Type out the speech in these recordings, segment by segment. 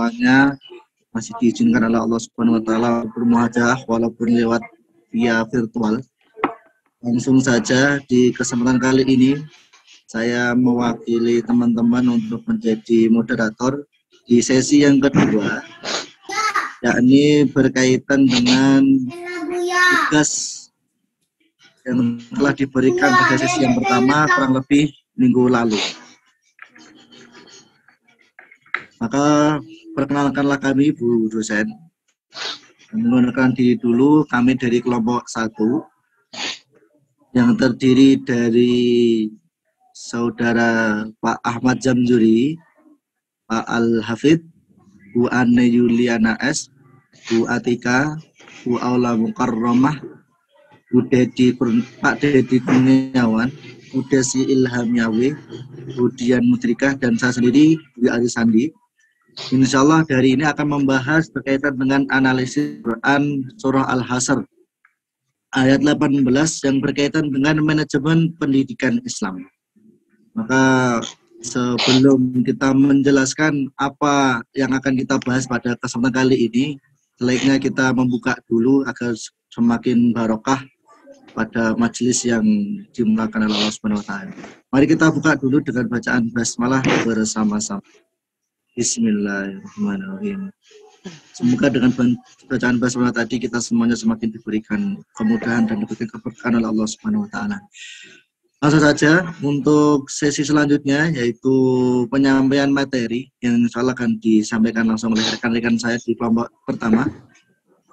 semuanya masih diizinkan oleh Allah Subhanahu wa taala bermuhajah walaupun lewat via virtual. Langsung saja di kesempatan kali ini saya mewakili teman-teman untuk menjadi moderator di sesi yang kedua, yakni berkaitan dengan tugas yang telah diberikan pada sesi yang pertama kurang lebih minggu lalu. Maka perkenalkanlah kami Bu dosen. Menggunakan diri dulu, kami dari kelompok 1 yang terdiri dari Saudara Pak Ahmad Jamzuri, Pak Al-Hafid, Bu Ane Yuliana S, Bu Atika, Bu Aula Mukarramah, Pak Dedi Kurniawan, Bu Desi Ilham Yawi, Bu Dian Mudrikah, dan saya sendiri, Bu Ali Sandi. Insya Allah dari ini akan membahas berkaitan dengan analisis Quran Surah Al-Hasyr ayat 18 yang berkaitan dengan manajemen pendidikan Islam. Maka sebelum kita menjelaskan apa yang akan kita bahas pada kesempatan kali ini, sebaiknya kita membuka dulu agar semakin barokah pada majelis yang dimulakan oleh Allah Subhanahu wa taala. Mari kita buka dulu dengan bacaan basmalah bersama-sama. Bismillahirrahmanirrahim. Semoga dengan bacaan basmalah tadi kita semuanya semakin diberikan kemudahan dan diberikan keberkahan oleh Allah Subhanahu wa taala. Langsung saja untuk sesi selanjutnya, yaitu penyampaian materi yang insya Allah akan disampaikan langsung oleh rekan-rekan saya di kelompok pertama.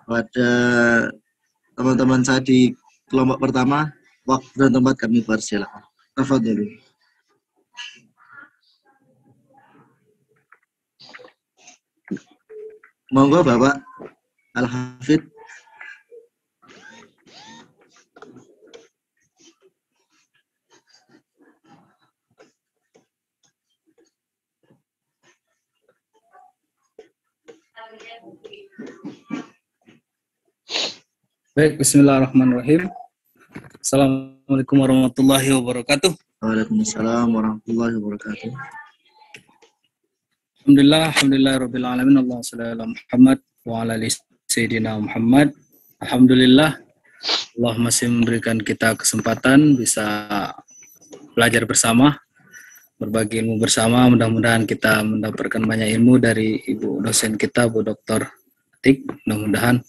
Pada teman-teman saya di kelompok pertama, waktu dan tempat kami persilakan. Tafadhol. Monggo Bapak Al-Hafid. Baik, bismillahirrahmanirrahim. Assalamualaikum warahmatullahi wabarakatuh. Waalaikumsalam warahmatullahi wabarakatuh. Alhamdulillah rabbil alamin. Allahumma shalli ala Muhammad wa ala ali sayyidina Muhammad. Alhamdulillah Allah masih memberikan kita kesempatan bisa belajar bersama, berbagi ilmu bersama. Mudah-mudahan kita mendapatkan banyak ilmu dari Ibu dosen kita, Bu Dr. Atik. Mudah-mudahan.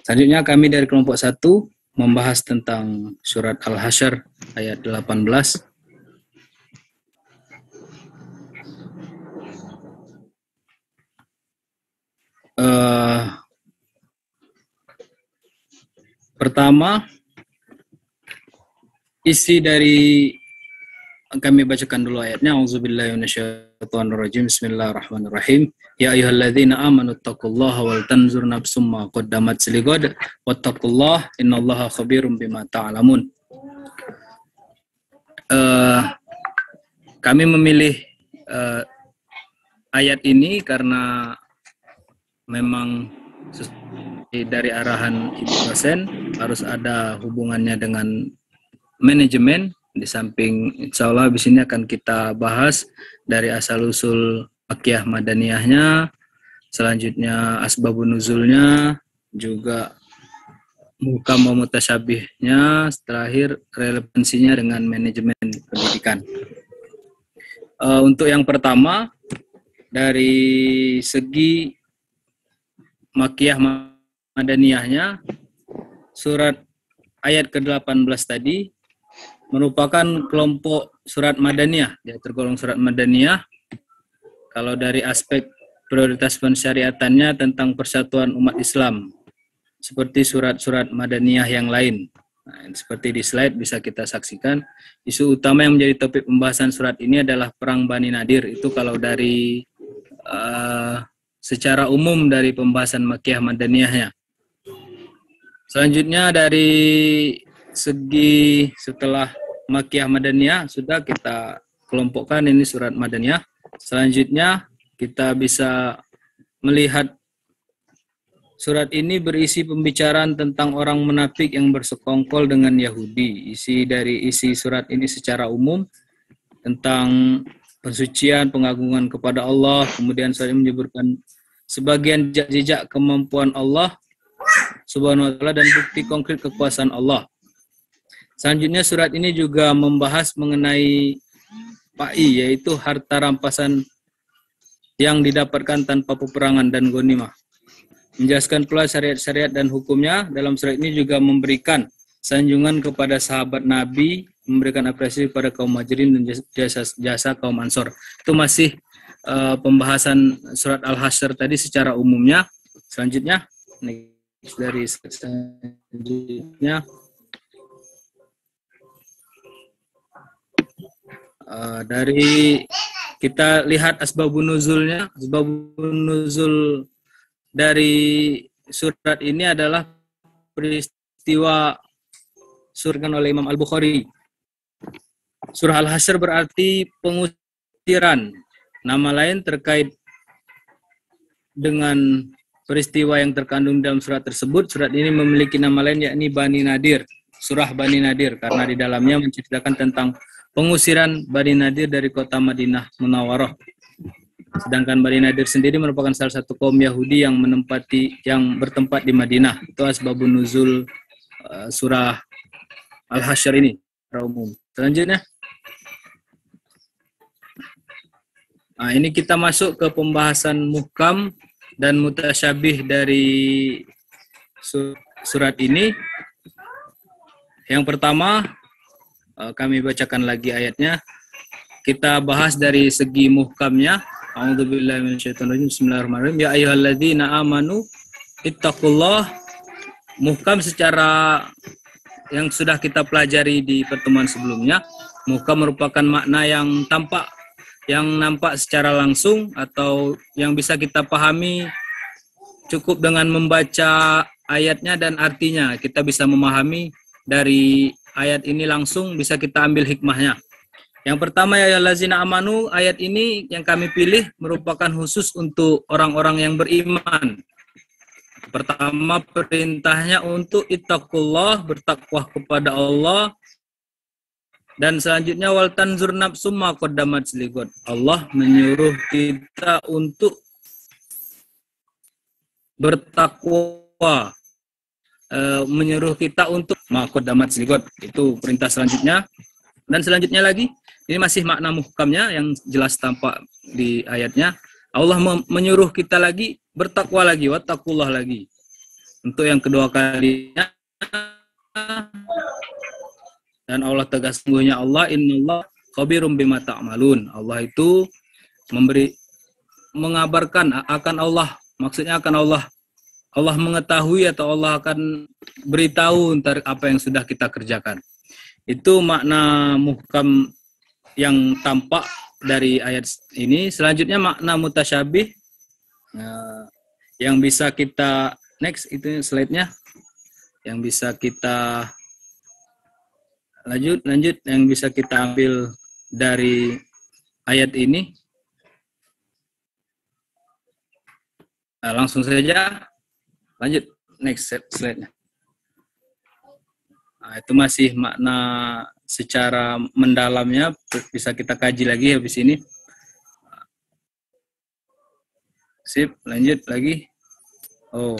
Selanjutnya kami dari kelompok 1 membahas tentang surat Al-Hasyr ayat 18. Pertama, isi dari kami bacakan dulu ayatnya. Auzubillahi minasyaitonirrajim. Bismillahirrahmanirrahim. Ya ayyuhalladzina amanu taqullaha wal tanzur nafsum ma qaddamat lighad wattaqullaha innallaha khabirum bima ta'lamun. Kami memilih ayat ini karena memang dari arahan Ibu dosen harus ada hubungannya dengan manajemen. Di samping insya Allah di sini akan kita bahas dari asal-usul Makkiyah Madaniyahnya, selanjutnya asbabun nuzulnya, juga muhkam wa mutasyabihnya, terakhir relevansinya dengan manajemen pendidikan. Untuk yang pertama, dari segi Makkiyah Madaniyahnya, surat ayat ke-18 tadi merupakan kelompok surat Madaniyah, dia tergolong surat Madaniyah. Kalau dari aspek prioritas pensyariatannya tentang persatuan umat Islam, seperti surat-surat Madaniyah yang lain. Nah, seperti di slide bisa kita saksikan, isu utama yang menjadi topik pembahasan surat ini adalah perang Bani Nadir. Itu kalau dari secara umum dari pembahasan Makkiyah Madaniyahnya. Selanjutnya dari segi setelah Makkiyah Madaniyah sudah kita kelompokkan ini surat Madaniyah. Selanjutnya kita bisa melihat surat ini berisi pembicaraan tentang orang munafik yang bersekongkol dengan Yahudi. Isi dari isi surat ini secara umum tentang pensucian, pengagungan kepada Allah. Kemudian saya menyebutkan sebagian jejak kemampuan Allah Subhanahu wa taala dan bukti konkret kekuasaan Allah. Selanjutnya surat ini juga membahas mengenai pa'i, yaitu harta rampasan yang didapatkan tanpa peperangan dan ghanimah. Menjelaskan pula syariat-syariat dan hukumnya. Dalam surat ini juga memberikan sanjungan kepada sahabat Nabi, memberikan apresiasi kepada kaum Muhajirin dan jasa kaum Ansor. Itu masih pembahasan surat Al-Hasyr tadi secara umumnya. Selanjutnya, dari selanjutnya dari kita lihat asbabun nuzulnya. Asbabun nuzul dari surat ini adalah peristiwa surgan oleh Imam Al-Bukhari. Surah Al-Hasyr berarti pengusiran. Nama lain terkait dengan peristiwa yang terkandung dalam surat tersebut. Surat ini memiliki nama lain yakni Bani Nadir. Surah Bani Nadir karena di dalamnya menceritakan tentang pengusiran Bani Nadir dari kota Madinah Munawwarah. Sedangkan Bani Nadir sendiri merupakan salah satu kaum Yahudi yang bertempat di Madinah. Itu asbabun nuzul surah Al-Hasyr ini secara umum. Selanjutnya, ini kita masuk ke pembahasan muhkam dan mutasyabih dari surat ini. Yang pertama, kami bacakan lagi ayatnya. Kita bahas dari segi muhkamnya. A'udzubillahi minasyaitonirrajim. Bismillahirrahmanirrahim. Ya ayyuhalladzina amanu ittaqullah. Muhkam secara yang sudah kita pelajari di pertemuan sebelumnya. Muhkam merupakan makna yang nampak secara langsung atau yang bisa kita pahami cukup dengan membaca ayatnya dan artinya. Kita bisa memahami dari ayat ini langsung, bisa kita ambil hikmahnya. Yang pertama, ya ayyuhallazina amanu, ayat ini yang kami pilih merupakan khusus untuk orang-orang yang beriman. Pertama, perintahnya untuk ittaqullah, bertakwa kepada Allah. Dan selanjutnya, wal tanzur nafsum ma qaddamat lighad. Allah menyuruh kita untuk bertakwa, menyuruh kita untuk ma qaddamat lighad. Itu perintah selanjutnya. Dan selanjutnya lagi, ini masih makna muhkamnya yang jelas tampak di ayatnya. Allah menyuruh kita lagi bertakwa lagi, wattaqullah lagi. Untuk yang kedua kalinya, dan Allah tegas, sungguhnya Allah, innallah khabirum bima ta'malun. Allah itu mengabarkan akan Allah, maksudnya akan Allah. Allah mengetahui atau Allah akan beritahu ntar apa yang sudah kita kerjakan. Itu makna muhkam yang tampak dari ayat ini. Selanjutnya makna mutasyabih yang bisa kita next, itu slide-nya yang bisa kita lanjut yang bisa kita ambil dari ayat ini. Langsung saja lanjut next slide-nya. Itu masih makna secara mendalamnya, bisa kita kaji lagi habis ini. Sip, lanjut lagi. Oh,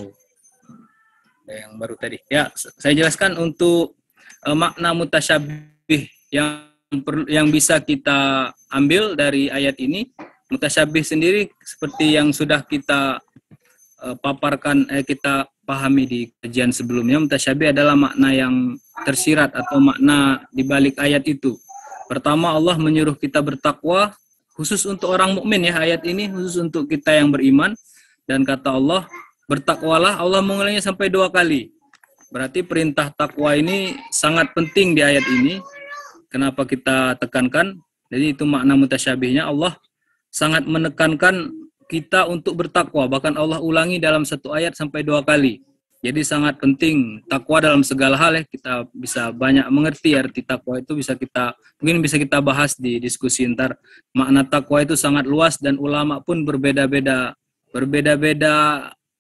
yang baru tadi. Ya, saya jelaskan untuk makna mutasyabih yang bisa kita ambil dari ayat ini. Mutasyabih sendiri seperti yang sudah kita paparkan, kita pahami di kajian sebelumnya. Mutasyabih adalah makna yang tersirat atau makna di balik ayat itu. Pertama, Allah menyuruh kita bertakwa khusus untuk orang mukmin ya, ayat ini khusus untuk kita yang beriman. Dan kata Allah, bertakwalah. Allah mengulanginya sampai 2 kali. Berarti perintah takwa ini sangat penting di ayat ini. Kenapa kita tekankan? Jadi itu makna mutasyabihnya. Allah sangat menekankan kita untuk bertakwa. Bahkan Allah ulangi dalam satu ayat sampai 2 kali. Jadi sangat penting takwa dalam segala hal ya. Kita bisa banyak mengerti arti takwa itu, mungkin bisa kita bahas di diskusi ntar. Makna takwa itu sangat luas dan ulama pun berbeda-beda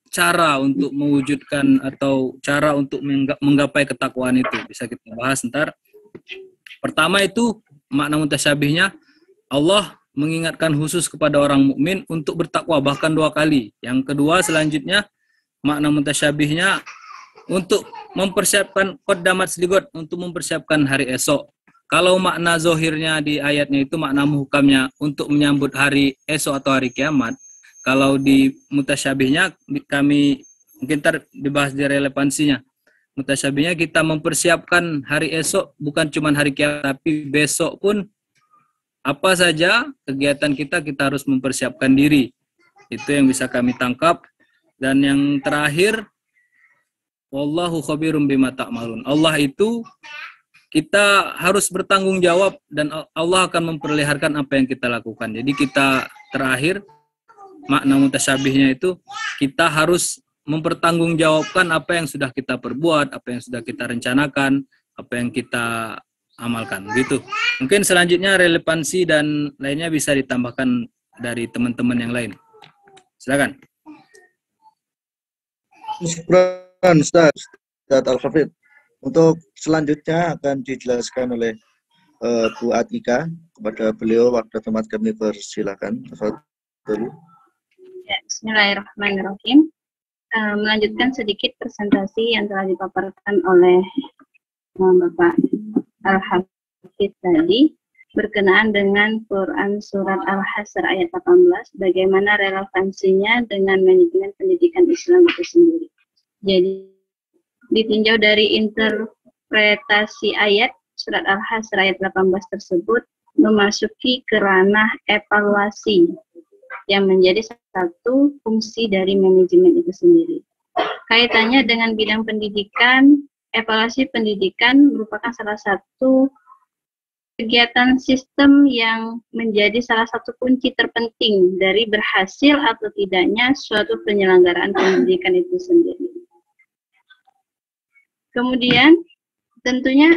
cara untuk mewujudkan atau cara untuk menggapai ketakwaan itu. Bisa kita bahas ntar. Pertama itu makna mutasyabihnya, Allah mengingatkan khusus kepada orang mukmin untuk bertakwa bahkan 2 kali. Yang kedua selanjutnya makna mutasyabihnya untuk mempersiapkan qaddamat seligot, untuk mempersiapkan hari esok. Kalau makna zohirnya di ayatnya itu makna muhkamnya untuk menyambut hari esok atau hari kiamat. Kalau di mutasyabihnya kami mungkin ntar dibahas di relevansinya. Mutasyabihnya kita mempersiapkan hari esok bukan cuma hari kiamat tapi besok pun apa saja kegiatan kita harus mempersiapkan diri. Itu yang bisa kami tangkap. Dan yang terakhir, wallahu khabirum bima ta'malun. Allah itu kita harus bertanggung jawab dan Allah akan memperlihatkan apa yang kita lakukan. Jadi kita terakhir makna mutasyabihnya itu kita harus mempertanggungjawabkan apa yang sudah kita perbuat, apa yang sudah kita rencanakan, apa yang kita amalkan gitu. Mungkin selanjutnya relevansi dan lainnya bisa ditambahkan dari teman-teman yang lain. Silakan. Syukran Ustaz Al-Hafidh. Untuk selanjutnya akan dijelaskan oleh Bu Atika. Kepada beliau waktu tempat kami persilakan. Ya, bismillahirrahmanirrahim. Melanjutkan sedikit presentasi yang telah dipaparkan oleh Bapak Al-Hafidh tadi berkenaan dengan Quran Surat Al-Hasr ayat 18, bagaimana relevansinya dengan manajemen pendidikan Islam itu sendiri. Jadi ditinjau dari interpretasi ayat Surat Al-Hasr ayat 18 tersebut memasuki ke ranah evaluasi yang menjadi satu fungsi dari manajemen itu sendiri. Kaitannya dengan bidang pendidikan, evaluasi pendidikan merupakan salah satu kegiatan sistem yang menjadi salah satu kunci terpenting dari berhasil atau tidaknya suatu penyelenggaraan pendidikan itu sendiri. Kemudian, tentunya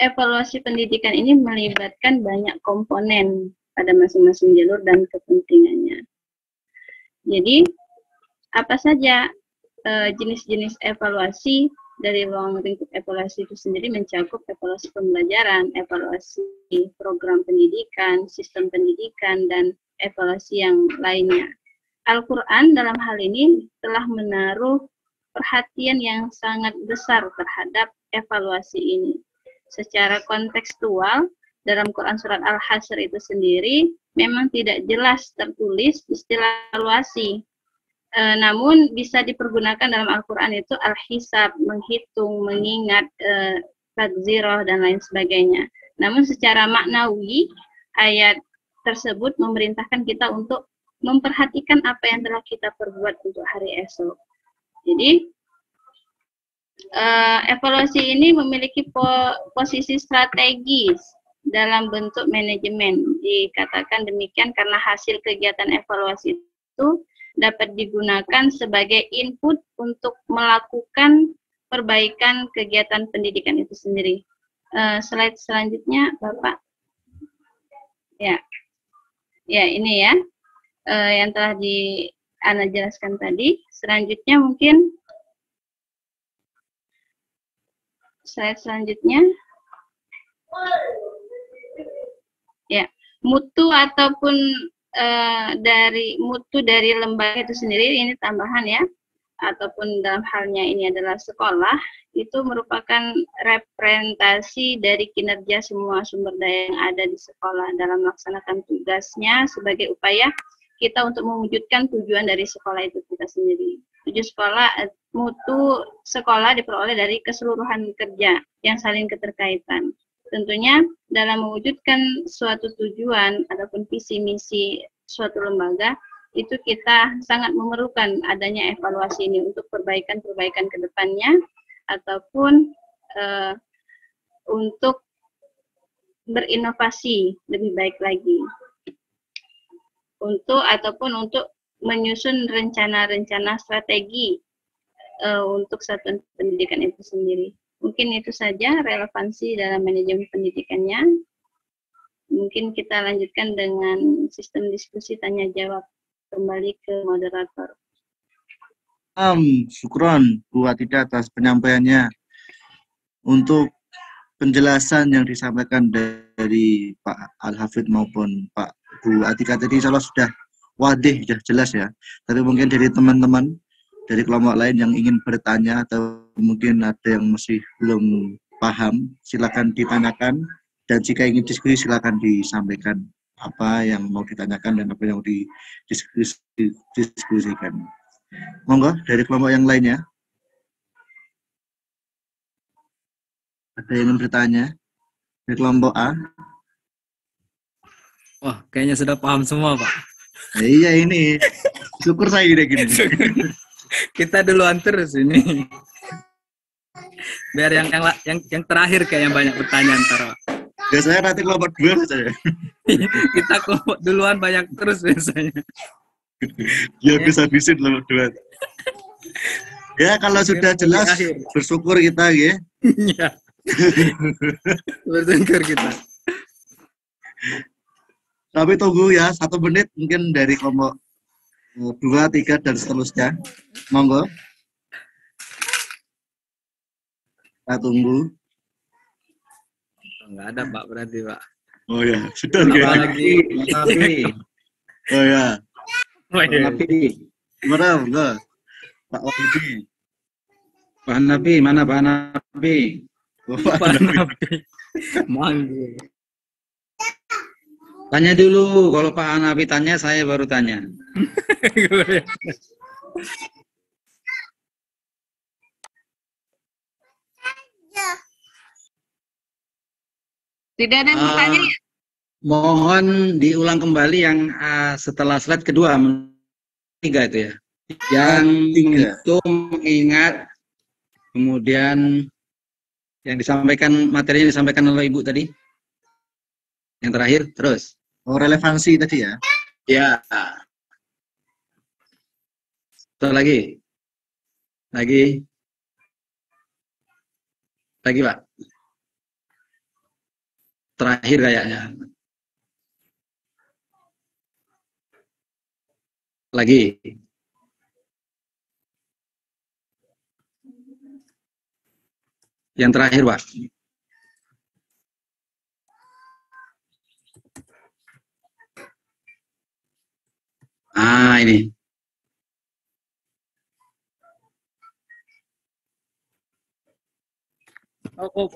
evaluasi pendidikan ini melibatkan banyak komponen pada masing-masing jalur dan kepentingannya. Jadi, apa saja jenis-jenis evaluasi dari ruang lingkup evaluasi itu sendiri mencakup evaluasi pembelajaran, evaluasi program pendidikan, sistem pendidikan, dan evaluasi yang lainnya. Al-Quran dalam hal ini telah menaruh perhatian yang sangat besar terhadap evaluasi ini. Secara kontekstual, dalam Quran Surat Al-Hasr itu sendiri memang tidak jelas tertulis istilah evaluasi. Namun bisa dipergunakan dalam Al-Quran itu al-hisab, menghitung, mengingat, takziroh, dan lain sebagainya. Namun secara maknawi, ayat tersebut memerintahkan kita untuk memperhatikan apa yang telah kita perbuat untuk hari esok. Jadi, evaluasi ini memiliki posisi strategis dalam bentuk manajemen. Dikatakan demikian karena hasil kegiatan evaluasi itu dapat digunakan sebagai input untuk melakukan perbaikan kegiatan pendidikan itu sendiri. Slide selanjutnya, Bapak. Ya, ini ya yang telah Ana jelaskan tadi. Selanjutnya mungkin slide selanjutnya. Ya, mutu ataupun dari mutu dari lembaga itu sendiri, ini tambahan ya, ataupun dalam halnya ini adalah sekolah, itu merupakan representasi dari kinerja semua sumber daya yang ada di sekolah dalam melaksanakan tugasnya sebagai upaya kita untuk mewujudkan tujuan dari sekolah itu kita sendiri. Mutu sekolah diperoleh dari keseluruhan kerja yang saling keterkaitan. Tentunya dalam mewujudkan suatu tujuan ataupun visi misi suatu lembaga, itu kita sangat memerlukan adanya evaluasi ini untuk perbaikan-perbaikan ke depannya ataupun untuk berinovasi lebih baik lagi. Untuk menyusun rencana-rencana strategi untuk satuan pendidikan itu sendiri. Mungkin itu saja relevansi dalam manajemen pendidikannya. Mungkin kita lanjutkan dengan sistem diskusi tanya jawab. Kembali ke moderator. Syukron Bu Atika atas penyampaiannya. Untuk penjelasan yang disampaikan dari Pak Al-Hafidh maupun Pak Bu Atika tadi insya Allah sudah wadih, sudah jelas ya. Tapi mungkin dari teman-teman dari kelompok lain yang ingin bertanya atau mungkin ada yang masih belum paham, silakan ditanyakan, dan jika ingin diskusi silakan disampaikan apa yang mau ditanyakan dan apa yang mau didiskusikan. Monggo dari kelompok yang lainnya. Ada yang ingin bertanya? Dari kelompok A? Wah, kayaknya sudah paham semua, Pak. Iya ini. Syukur saya gini. Kita duluan terus ini. Biar yang terakhir kayak yang banyak pertanyaan ntar, Pak. Biasanya nanti kelompok 2 saja. Kita kelompok duluan banyak terus biasanya. Ya bisa-bisin kelompok 2. Ya kalau sudah jelas bersyukur kita ya. Iya. Bersyukur kita. Tapi tunggu ya 1 menit mungkin dari kelompok 2, 3 dan seterusnya. Monggo. Kita tunggu. Enggak ada, Pak, berarti, Pak. Oh ya, sudah Lagi. Oh ya. Oh, iya. Mana enggak? Pak Wahidi. Pak Nabi, mana Pak Nabi? Pak Nabi. Manggil. Tanya dulu, kalau Pak Nabi tanya, saya baru tanya. Tidak ada yang bertanya ya? Mohon diulang kembali yang setelah slide kedua, 3 itu ya. Yang itu mengingat, kemudian yang disampaikan, materi yang disampaikan oleh Ibu tadi. Yang terakhir, terus. Oh, relevansi tadi ya? Ya. Satu lagi. Lagi, Pak. Terakhir kayaknya. Lagi. Yang terakhir, Pak. Ini. Oh.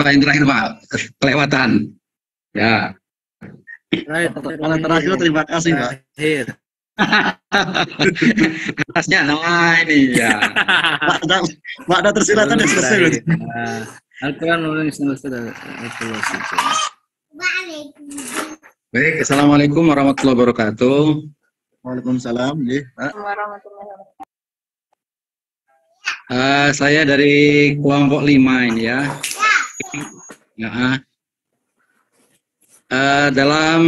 Yang terakhir, Pak. Kelewatan. Ya. Kalau terakhir terima kasih, Pak. Terakhir. Atasnya, ini ya. Pak, ada tersilakan yang selesai. Al-Quran menulis evaluasi. Baik, Assalamualaikum warahmatullahi wabarakatuh. Waalaikumsalam. Warahmatullahi wabarakatuh. Saya dari kelompok 5 ini ya. Ya. Dalam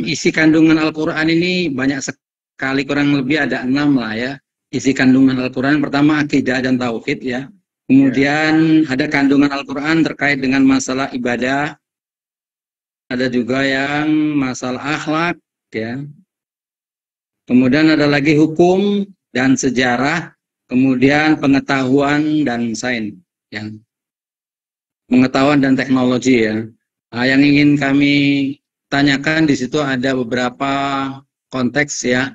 isi kandungan Al-Quran ini banyak sekali, kurang lebih ada 6 lah ya. Isi kandungan Al-Quran pertama akidah dan tauhid ya. Kemudian ada kandungan Al-Quran terkait dengan masalah ibadah. Ada juga yang masalah akhlak ya. Kemudian ada lagi hukum dan sejarah. Kemudian pengetahuan dan sains ya. Pengetahuan dan teknologi ya. Yang ingin kami tanyakan di situ ada beberapa konteks ya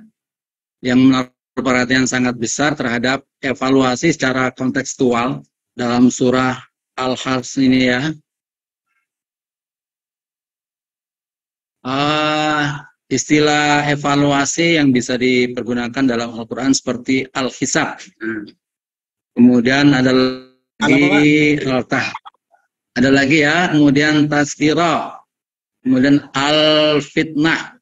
yang menaruh perhatian sangat besar terhadap evaluasi secara kontekstual dalam surah Al-Hajj ini ya. Istilah evaluasi yang bisa dipergunakan dalam Al-Quran seperti Al-Hisab. Kemudian ada lagi ya, kemudian Tazkirah, kemudian Al-Fitnah,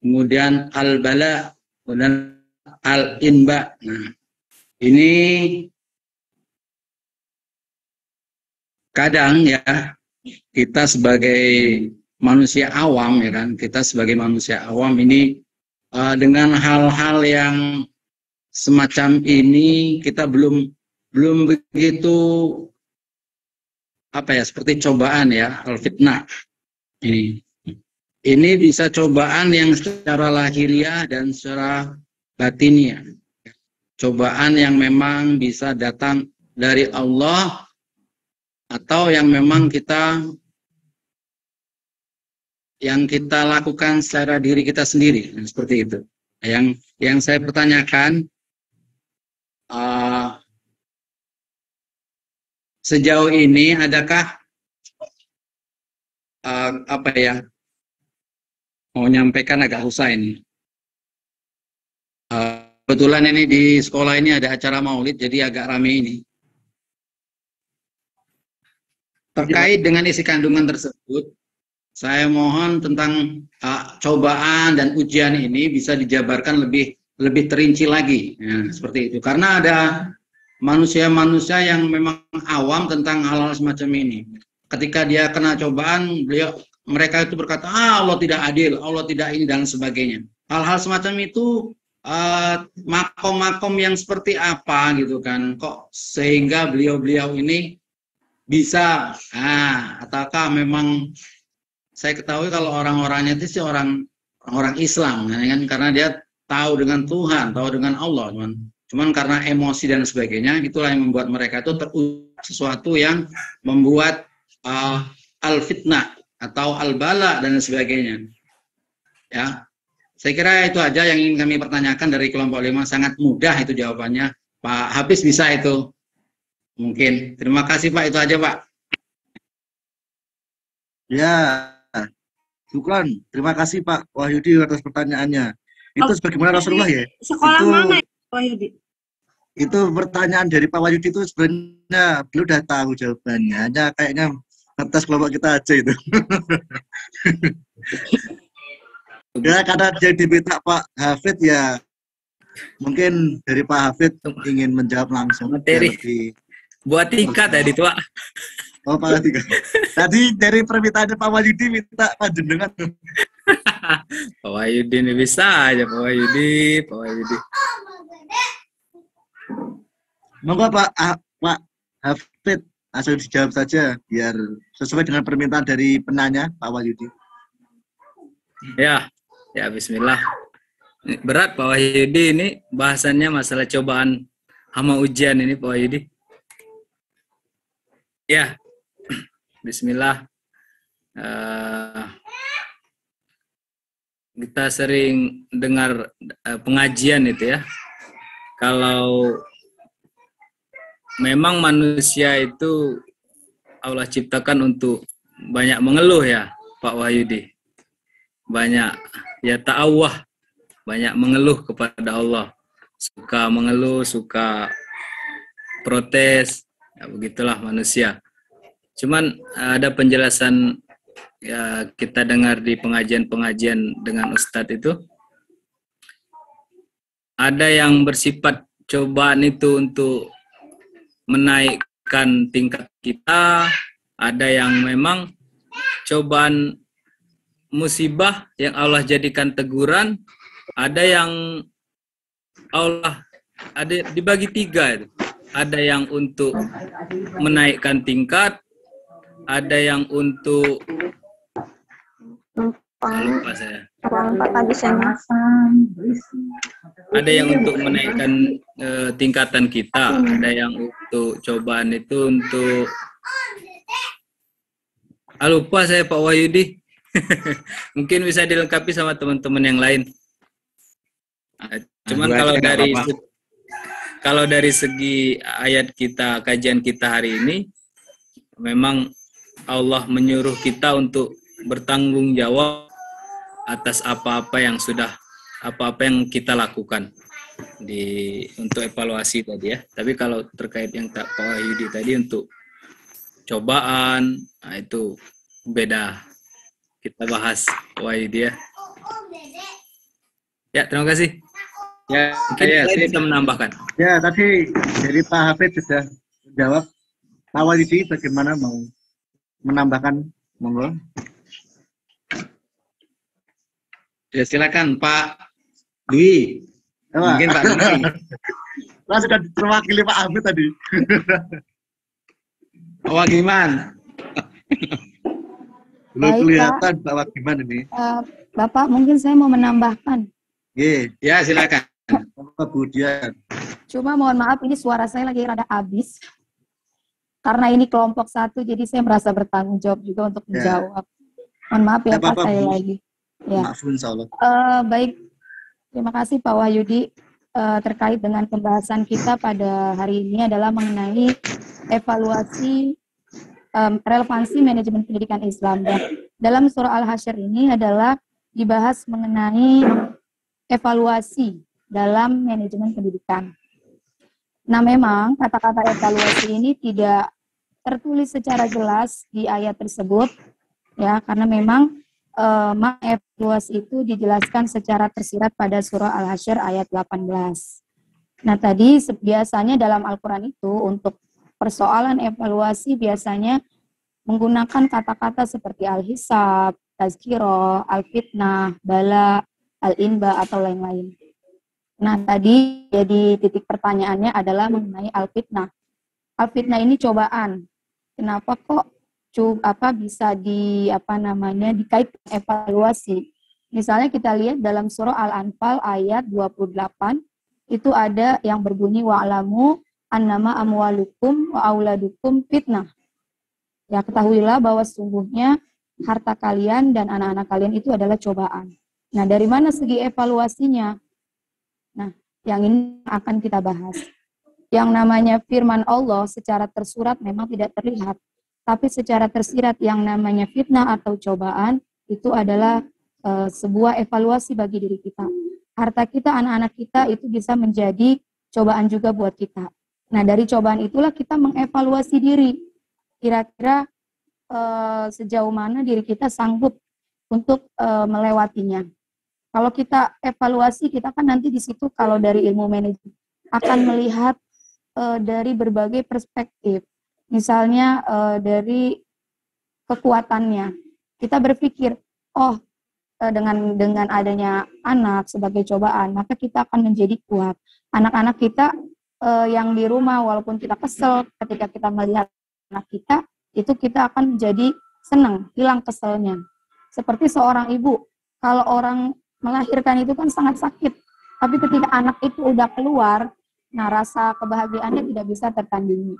kemudian Al-Bala, kemudian Al-Inba. Nah, ini kadang ya kita sebagai manusia awam ya kan, kita sebagai manusia awam ini dengan hal-hal yang semacam ini kita belum begitu seperti cobaan ya, al-fitnah ini bisa cobaan yang secara lahiriah dan secara batiniah, cobaan yang memang bisa datang dari Allah atau yang memang kita yang kita lakukan secara diri kita sendiri, seperti itu. Yang saya pertanyakan, sejauh ini adakah apa ya, mau nyampaikan agak susah ini. Kebetulan ini di sekolah ini ada acara maulid, jadi agak rame ini. Terkait dengan isi kandungan tersebut, saya mohon tentang cobaan dan ujian ini bisa dijabarkan lebih terinci lagi, ya, seperti itu. Karena ada manusia-manusia yang memang awam tentang hal-hal semacam ini. Ketika dia kena cobaan, mereka itu berkata, Allah tidak adil, Allah tidak ini, dan sebagainya. Hal-hal semacam itu, makom-makom yang seperti apa gitu kan, kok sehingga beliau-beliau ini bisa, ataukah memang saya ketahui kalau orang-orangnya itu sih orang Islam, kan, karena dia tahu dengan Tuhan, tahu dengan Allah, cuman karena emosi dan sebagainya, itulah yang membuat mereka itu sesuatu yang membuat al-fitnah atau al-bala dan sebagainya. Ya, saya kira itu aja yang ingin kami pertanyakan dari kelompok 5. Sangat mudah itu jawabannya. Pak Hafiz bisa itu. Mungkin. Terima kasih Pak, itu aja Pak. Ya, syukran. Terima kasih Pak Wahyudi atas pertanyaannya. Itu sebagaimana Rasulullah ya. Sekolah itu, mana ya Pak Wahyudi? Itu pertanyaan dari Pak Wahyudi itu sebenarnya beliau udah tahu jawabannya. Hanya kayaknya atas kelompok kita aja itu. Ya, karena dia diminta Pak Hafid, ya mungkin dari Pak Hafid ingin menjawab langsung. Materi buat tingkat tadi Pak. Oh, Pak Tika. Tadi dari permintaannya Pak Wahyudi minta panjenengan. Pak Wahyudi ini bisa aja, Pak Wahyudi. Monggo Pak Hafid, asal dijawab saja biar sesuai dengan permintaan dari penanya Pak Wahyudi. Ya, bismillah. Berat Pak Wahyudi ini bahasannya masalah cobaan sama ujian ini Pak Wahyudi. Ya, bismillah. Kita sering dengar pengajian itu ya. Kalau memang manusia itu Allah ciptakan untuk banyak mengeluh ya Pak Wahyudi. Banyak ya ta'awah, banyak mengeluh kepada Allah. Suka mengeluh, suka protes, ya begitulah manusia. Cuman ada penjelasan ya kita dengar di pengajian-pengajian dengan Ustadz itu. Ada yang bersifat cobaan itu untuk menaikkan tingkat kita, ada yang memang cobaan musibah yang Allah jadikan teguran, ada yang Allah ada dibagi 3 itu. Ada yang untuk menaikkan tingkat, ada yang untuk lupa saya. Ada yang untuk menaikkan tingkatan kita, ada yang untuk cobaan itu untuk lupa saya Pak Wahyudi. Mungkin bisa dilengkapi sama teman-teman yang lain. Cuman kalau dari segi ayat kita, kajian kita hari ini, memang Allah menyuruh kita untuk bertanggung jawab atas apa-apa yang kita lakukan untuk evaluasi tadi ya. Tapi kalau terkait yang Pak Wahyudi tadi untuk cobaan, nah itu beda. Kita bahas Pak Wahyudi ya. Ya, terima kasih. Ya, mungkin saya bisa menambahkan. Ya, tadi dari Pak Hafid sudah menjawab. Pak Wahyudi bagaimana mau menambahkan? Monggo. Ya, silakan Pak Dwi. Mungkin Pak Dwi. Lah sudah terwakili Pak Hafid tadi. Pak Wagiman. Belum kelihatan Pak Wagiman ini. Bapak, mungkin saya mau menambahkan. Ya, silakan. Kemudian. Cuma mohon maaf, ini suara saya lagi rada habis. Karena ini kelompok 1, jadi saya merasa bertanggung jawab juga untuk menjawab. Mohon maaf ya Tidak Pak, apa-apa, sekali Bu. lagi. Ya. Maaf, insya Allah. Baik, terima kasih Pak Wahyudi. Terkait dengan pembahasan kita pada hari ini adalah mengenai evaluasi relevansi manajemen pendidikan Islam. Dan dalam surah Al-Hasyr ini adalah dibahas mengenai evaluasi dalam manajemen pendidikan. Nah, memang kata-kata evaluasi ini tidak tertulis secara jelas di ayat tersebut, ya, karena memang evaluasi itu dijelaskan secara tersirat pada surah Al-Hasyr ayat 18. Nah, tadi biasanya dalam Al-Quran itu untuk persoalan evaluasi biasanya menggunakan kata-kata seperti al-hisab, tazkirah, al-fitnah, bala, al-inba, atau lain-lain. Nah, tadi jadi titik pertanyaannya adalah mengenai al-fitnah. Al-fitnah ini cobaan. Kenapa kok bisa dikaitkan evaluasi? Misalnya kita lihat dalam surah Al-Anfal ayat 28, itu ada yang berbunyi wa'lamu annama amwalukum wa auladukum fitnah. Ya, ketahuilah bahwa sungguhnya harta kalian dan anak-anak kalian itu adalah cobaan. Nah, dari mana segi evaluasinya? Nah, yang ini akan kita bahas. Yang namanya firman Allah secara tersurat memang tidak terlihat, tapi secara tersirat yang namanya fitnah atau cobaan itu adalah sebuah evaluasi bagi diri kita. Harta kita, anak-anak kita itu bisa menjadi cobaan juga buat kita. Nah, dari cobaan itulah kita mengevaluasi diri. Kira-kira sejauh mana diri kita sanggup untuk melewatinya. Kalau kita evaluasi, kita kan nanti di situ kalau dari ilmu manajemen akan melihat dari berbagai perspektif. Misalnya dari kekuatannya. Kita berpikir, dengan adanya anak sebagai cobaan, maka kita akan menjadi kuat. Anak-anak kita yang di rumah, walaupun kita kesel ketika kita melihat anak kita, itu kita akan menjadi senang, hilang keselnya. Seperti seorang ibu, kalau orang melahirkan itu kan sangat sakit, tapi ketika anak itu udah keluar, nah rasa kebahagiaannya tidak bisa tertandingi.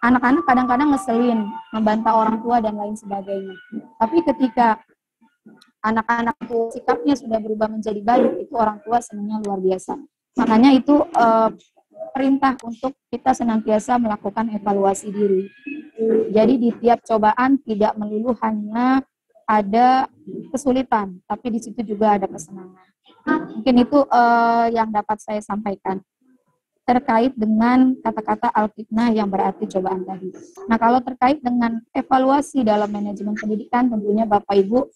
Anak-anak kadang-kadang ngeselin, membantah orang tua dan lain sebagainya. Tapi ketika anak-anak itu sikapnya sudah berubah menjadi baik, itu orang tua senangnya luar biasa. Makanya itu perintah untuk kita senantiasa melakukan evaluasi diri. Jadi di tiap cobaan tidak melulu hanya ada kesulitan, tapi di situ juga ada kesenangan. Mungkin itu yang dapat saya sampaikan terkait dengan kata-kata al-fitnah yang berarti cobaan tadi. Nah, kalau terkait dengan evaluasi dalam manajemen pendidikan, tentunya Bapak Ibu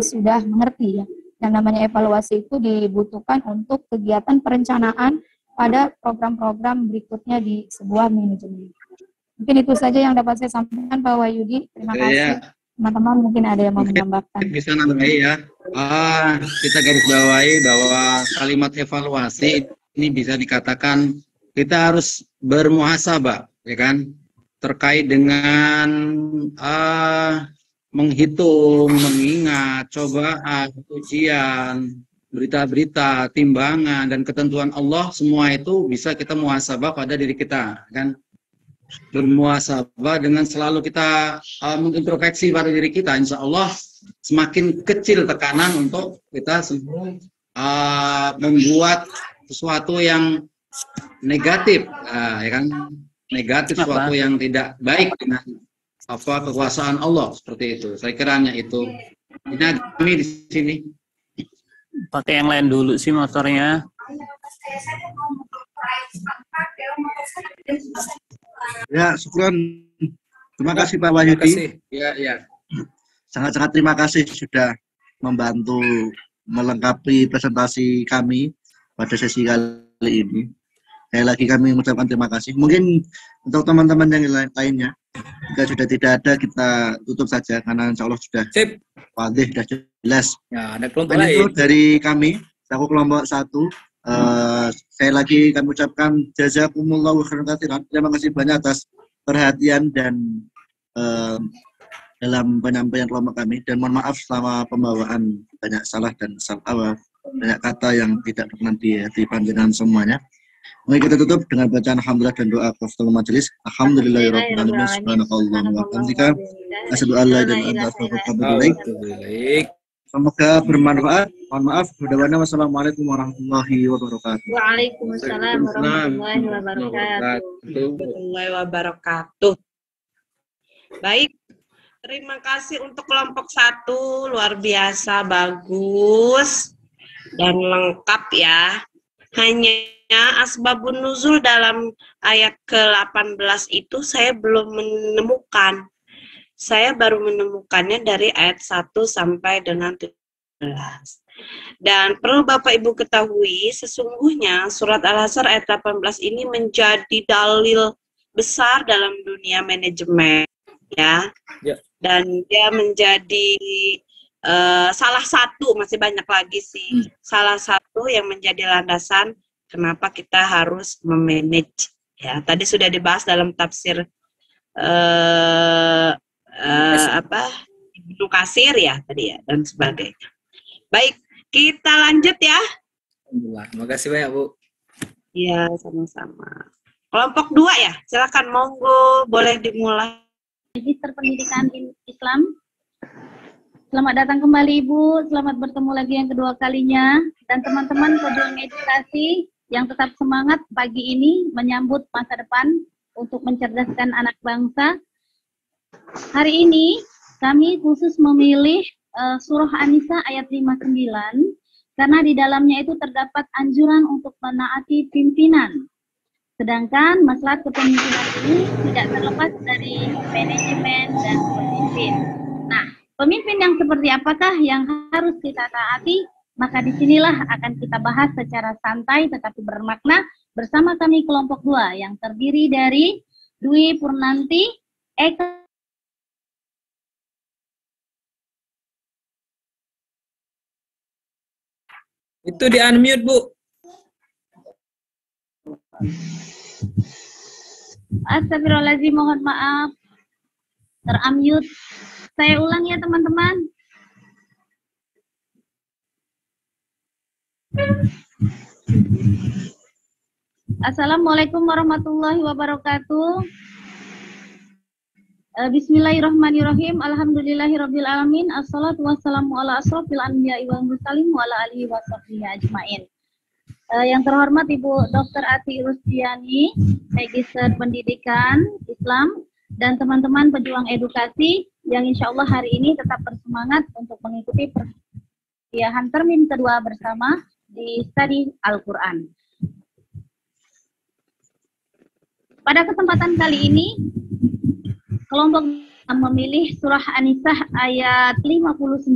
sudah mengerti ya. Yang namanya evaluasi itu dibutuhkan untuk kegiatan perencanaan pada program-program berikutnya di sebuah manajemen. Mungkin itu saja yang dapat saya sampaikan, Pak Wahyudi. Terima kasih. Teman-teman mungkin ada yang mau menambahkan. Bisa nambahi ya. Kita garis bawahi bahwa kalimat evaluasi ini bisa dikatakan kita harus bermuhasabah, ya kan? Terkait dengan menghitung, mengingat, cobaan, ujian, berita-berita, timbangan, dan ketentuan Allah, semua itu bisa kita muhasabah pada diri kita, kan? Bermuhasabah dengan selalu kita mengintrospeksi pada diri kita, insya Allah semakin kecil tekanan untuk kita semua membuat sesuatu yang negatif, ya kan? Negatif, sesuatu yang tidak baik dengan kekuasaan Allah, seperti itu. Saya kiranya itu. Ini kami di sini. Pakai yang lain dulu sih motornya. Ya, syukron. Terima kasih Pak Wahyudi. Ya. Sangat-sangat terima kasih sudah membantu melengkapi presentasi kami pada sesi kali ini. Sekali lagi kami mengucapkan terima kasih. Mungkin untuk teman-teman yang lainnya, jika sudah tidak ada, kita tutup saja karena insya Allah sudah wadih, sudah jelas. Ya, ada kelompok Dan itu lain. dari kami, aku kelompok 1. Saya lagi kami ucapkan jazakumullahu khairan katsiran. Terima kasih banyak atas perhatian dan dalam penyampaian kelompok kami, dan mohon maaf selama pembawaan banyak salah dan salah, banyak kata yang tidak berkenan di hati panjenengan semuanya. Mari kita tutup dengan bacaan alhamdulillah dan doa kafaratul majelis. Alhamdulillahirabbil alamin. Subhanakallahumma wa bihamdika Asyhadu an la ilaha illallah wa astaghfiruka wa atubu ilaik. Semoga bermanfaat. Mohon maaf. Wassalamualaikum warahmatullahi wabarakatuh. Waalaikumsalam warahmatullahi wabarakatuh. Baik, terima kasih untuk kelompok 1, luar biasa, bagus dan lengkap ya. Hanya asbabun nuzul dalam ayat ke-18 itu saya belum menemukan. Saya baru menemukannya dari ayat 1 sampai dengan 17. Dan perlu Bapak Ibu ketahui, sesungguhnya surat Al-Hasyr ayat 18 ini menjadi dalil besar dalam dunia manajemen, ya. Dan dia menjadi salah satu, masih banyak lagi sih, salah satu yang menjadi landasan kenapa kita harus memanage. Ya, tadi sudah dibahas dalam tafsir Ibnu Katsir ya tadi ya, dan sebagainya. Baik, kita lanjut ya. Alhamdulillah, makasih banyak Bu. Iya, sama-sama. Kelompok 2 ya, silakan monggo, boleh dimulai. Register Pendidikan Islam. Selamat datang kembali Ibu, selamat bertemu lagi yang kedua kalinya. Dan teman-teman pejuang edukasi yang tetap semangat pagi ini menyambut masa depan untuk mencerdaskan anak bangsa. Hari ini kami khusus memilih surah An-Nisa ayat 59 karena di dalamnya itu terdapat anjuran untuk menaati pimpinan. Sedangkan masalah kepemimpinan ini tidak terlepas dari manajemen dan pemimpin. Nah, pemimpin yang seperti apakah yang harus kita taati? Maka disinilah akan kita bahas secara santai tetapi bermakna bersama kami kelompok 2 yang terdiri dari Dwi Purnanti, Eka. Itu di unmute Bu. Astagfirullahaladzim, mohon maaf. Ter-unmute. Saya ulang ya teman-teman. Assalamualaikum warahmatullahi wabarakatuh. Bismillahirrahmanirrahim. Alhamdulillahirabbil alamin. Assalatu wassalamu ala asrofil anbiya'i wal mursalin wa ala alihi washabbihi ajmain. Yang terhormat Ibu Dr. Ati Rusdiani, Magister Pendidikan Islam, dan teman-teman pejuang edukasi yang insya Allah hari ini tetap bersemangat untuk mengikuti perkuliahan termin kedua bersama di Studi Al-Quran. Pada kesempatan kali ini, kelompok memilih surah An-Nisa ayat 59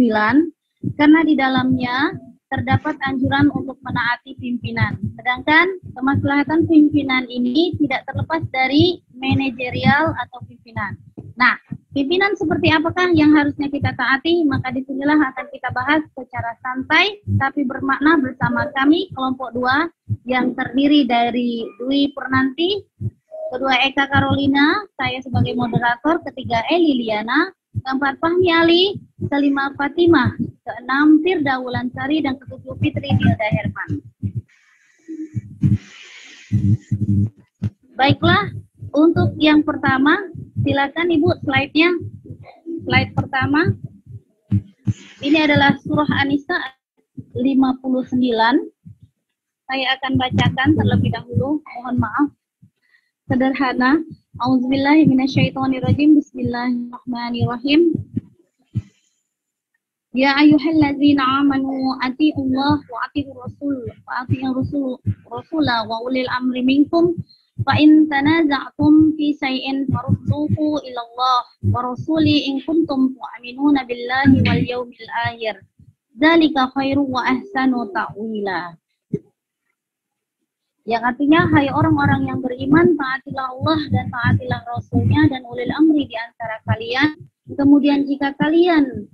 karena di dalamnya terdapat anjuran untuk menaati pimpinan. Sedangkan kemaslahatan pimpinan ini tidak terlepas dari manajerial atau pimpinan. Nah, pimpinan seperti apakah yang harusnya kita taati? Maka disinilah akan kita bahas secara santai tapi bermakna bersama kami kelompok 2 yang terdiri dari Dwi Purnanti, kedua Eka Carolina, saya sebagai moderator, ketiga Eli Liana, keempat Fahmi Ali, kelima Fatimah, keenam Firda Wulansari, dan ketujuh Fitri Dilda Herman. Baiklah, untuk yang pertama, silakan Ibu slide-nya. Slide pertama, ini adalah surah An-Nisa 59. Saya akan bacakan terlebih dahulu, mohon maaf. Sederhana. Auzubillahi minasyaitonirrajim. Bismillahirrahmanirrahim. Ya ayyuhallazina amanu atiiullah wa atiiur rasul wa atiiur rasulah wa ulil amri minkum fa in tanaza'tum fi shay'in farudduhu ila Allah wa rasuli in kuntum tu'minuna billahi wal yawmil akhir. Dzalika khairu wa ahsanu ta'wila. Yang artinya, hai orang-orang yang beriman, taatilah Allah dan taatilah Rasulnya dan ulil amri di antara kalian. Kemudian jika kalian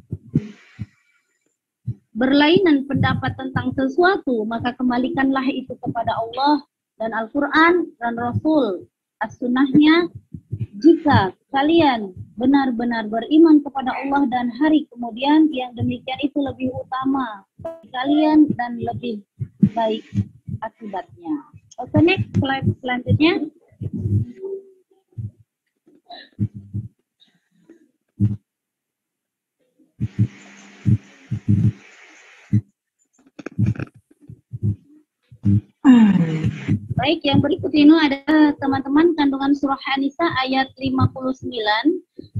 berlainan pendapat tentang sesuatu, maka kembalikanlah itu kepada Allah dan Al-Quran dan Rasul, as-sunnahnya. Jika kalian benar-benar beriman kepada Allah dan hari kemudian, yang demikian itu lebih utama bagi kalian dan lebih baik akibatnya. Oke, next slide selanjutnya. Baik, yang berikut ini ada teman-teman kandungan surah An-Nisa ayat 59.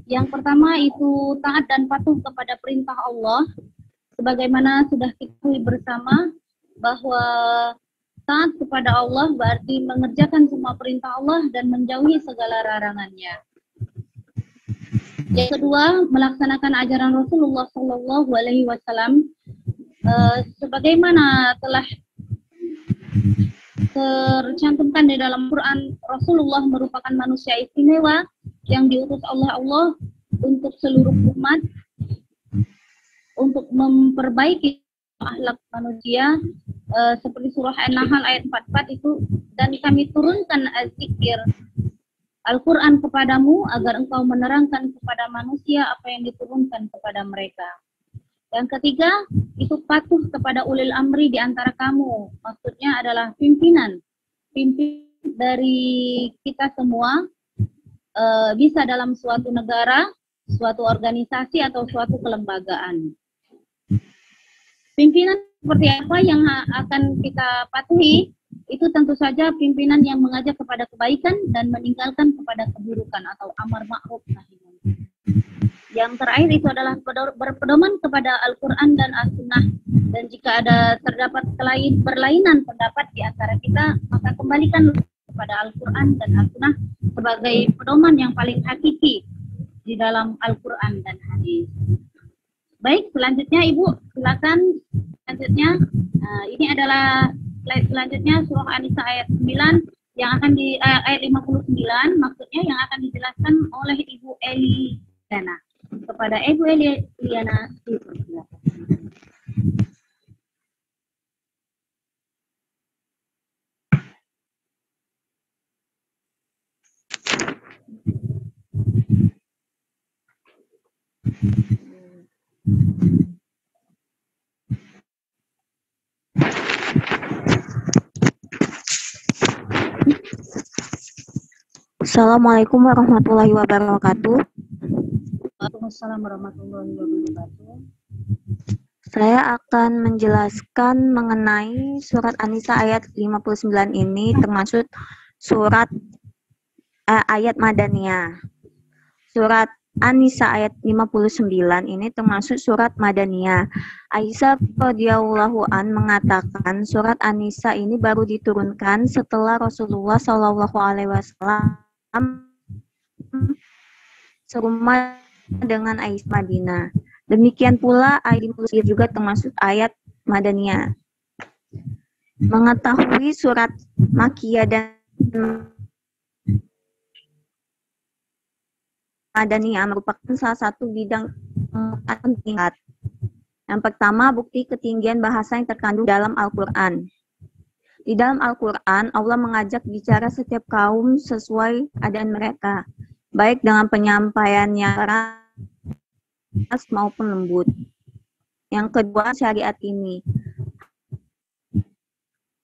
Yang pertama itu taat dan patuh kepada perintah Allah. Sebagaimana sudah kita ketahui bersama bahwa taat kepada Allah berarti mengerjakan semua perintah Allah dan menjauhi segala larangannya. Yang kedua, melaksanakan ajaran Rasulullah Shallallahu Alaihi Wasallam sebagaimana telah tercantumkan di dalam Quran. Rasulullah merupakan manusia istimewa yang diutus oleh Allah untuk seluruh umat untuk memperbaiki akhlak manusia, seperti surah An-Nahl ayat 44 itu, dan kami turunkan az-zikir Al-Quran kepadamu agar engkau menerangkan kepada manusia apa yang diturunkan kepada mereka. Yang ketiga, itu patuh kepada ulil amri di antara kamu. Maksudnya adalah pimpinan dari kita semua, bisa dalam suatu negara, suatu organisasi, atau suatu kelembagaan. Pimpinan seperti apa yang akan kita patuhi? Itu tentu saja pimpinan yang mengajak kepada kebaikan dan meninggalkan kepada keburukan atau amar ma'ruf nahi munkar. Yang terakhir itu adalah berpedoman kepada Al-Quran dan As-Sunnah. Dan jika ada terdapat berlainan pendapat di antara kita, maka kembalikan kepada Al-Quran dan As-Sunnah sebagai pedoman yang paling hakiki di dalam Al-Quran dan hadis. Baik, selanjutnya Ibu, silakan. Selanjutnya, ini adalah slide selanjutnya surah An-Nisa ayat 9 yang akan di ayat 59, maksudnya yang akan dijelaskan oleh Ibu Eliana. Kepada Ibu Eliana, silakan. Assalamualaikum warahmatullahi wabarakatuh. Waalaikumsalam warahmatullahi wabarakatuh. Saya akan menjelaskan mengenai surat An-Nisa ayat 59 ini, termasuk surat ayat Madaniyah. Surat An-Nisa ayat 59 ini termasuk surat Madaniyah. Aisyah radhiyallahu an mengatakan surat An-Nisa ini baru diturunkan setelah Rasulullah Shallallahu Alaihi Wasallam serumah dengan Aisyah Madinah. Demikian pula ayat 50 juga termasuk ayat Madaniyah. Mengetahui surat Makkiyah dan Madaniyah merupakan salah satu bidang penting. Yang pertama, bukti ketinggian bahasa yang terkandung dalam Al-Quran. Di dalam Al-Quran, Allah mengajak bicara setiap kaum sesuai keadaan mereka, baik dengan penyampaiannya keras maupun lembut. Yang kedua, syariat ini.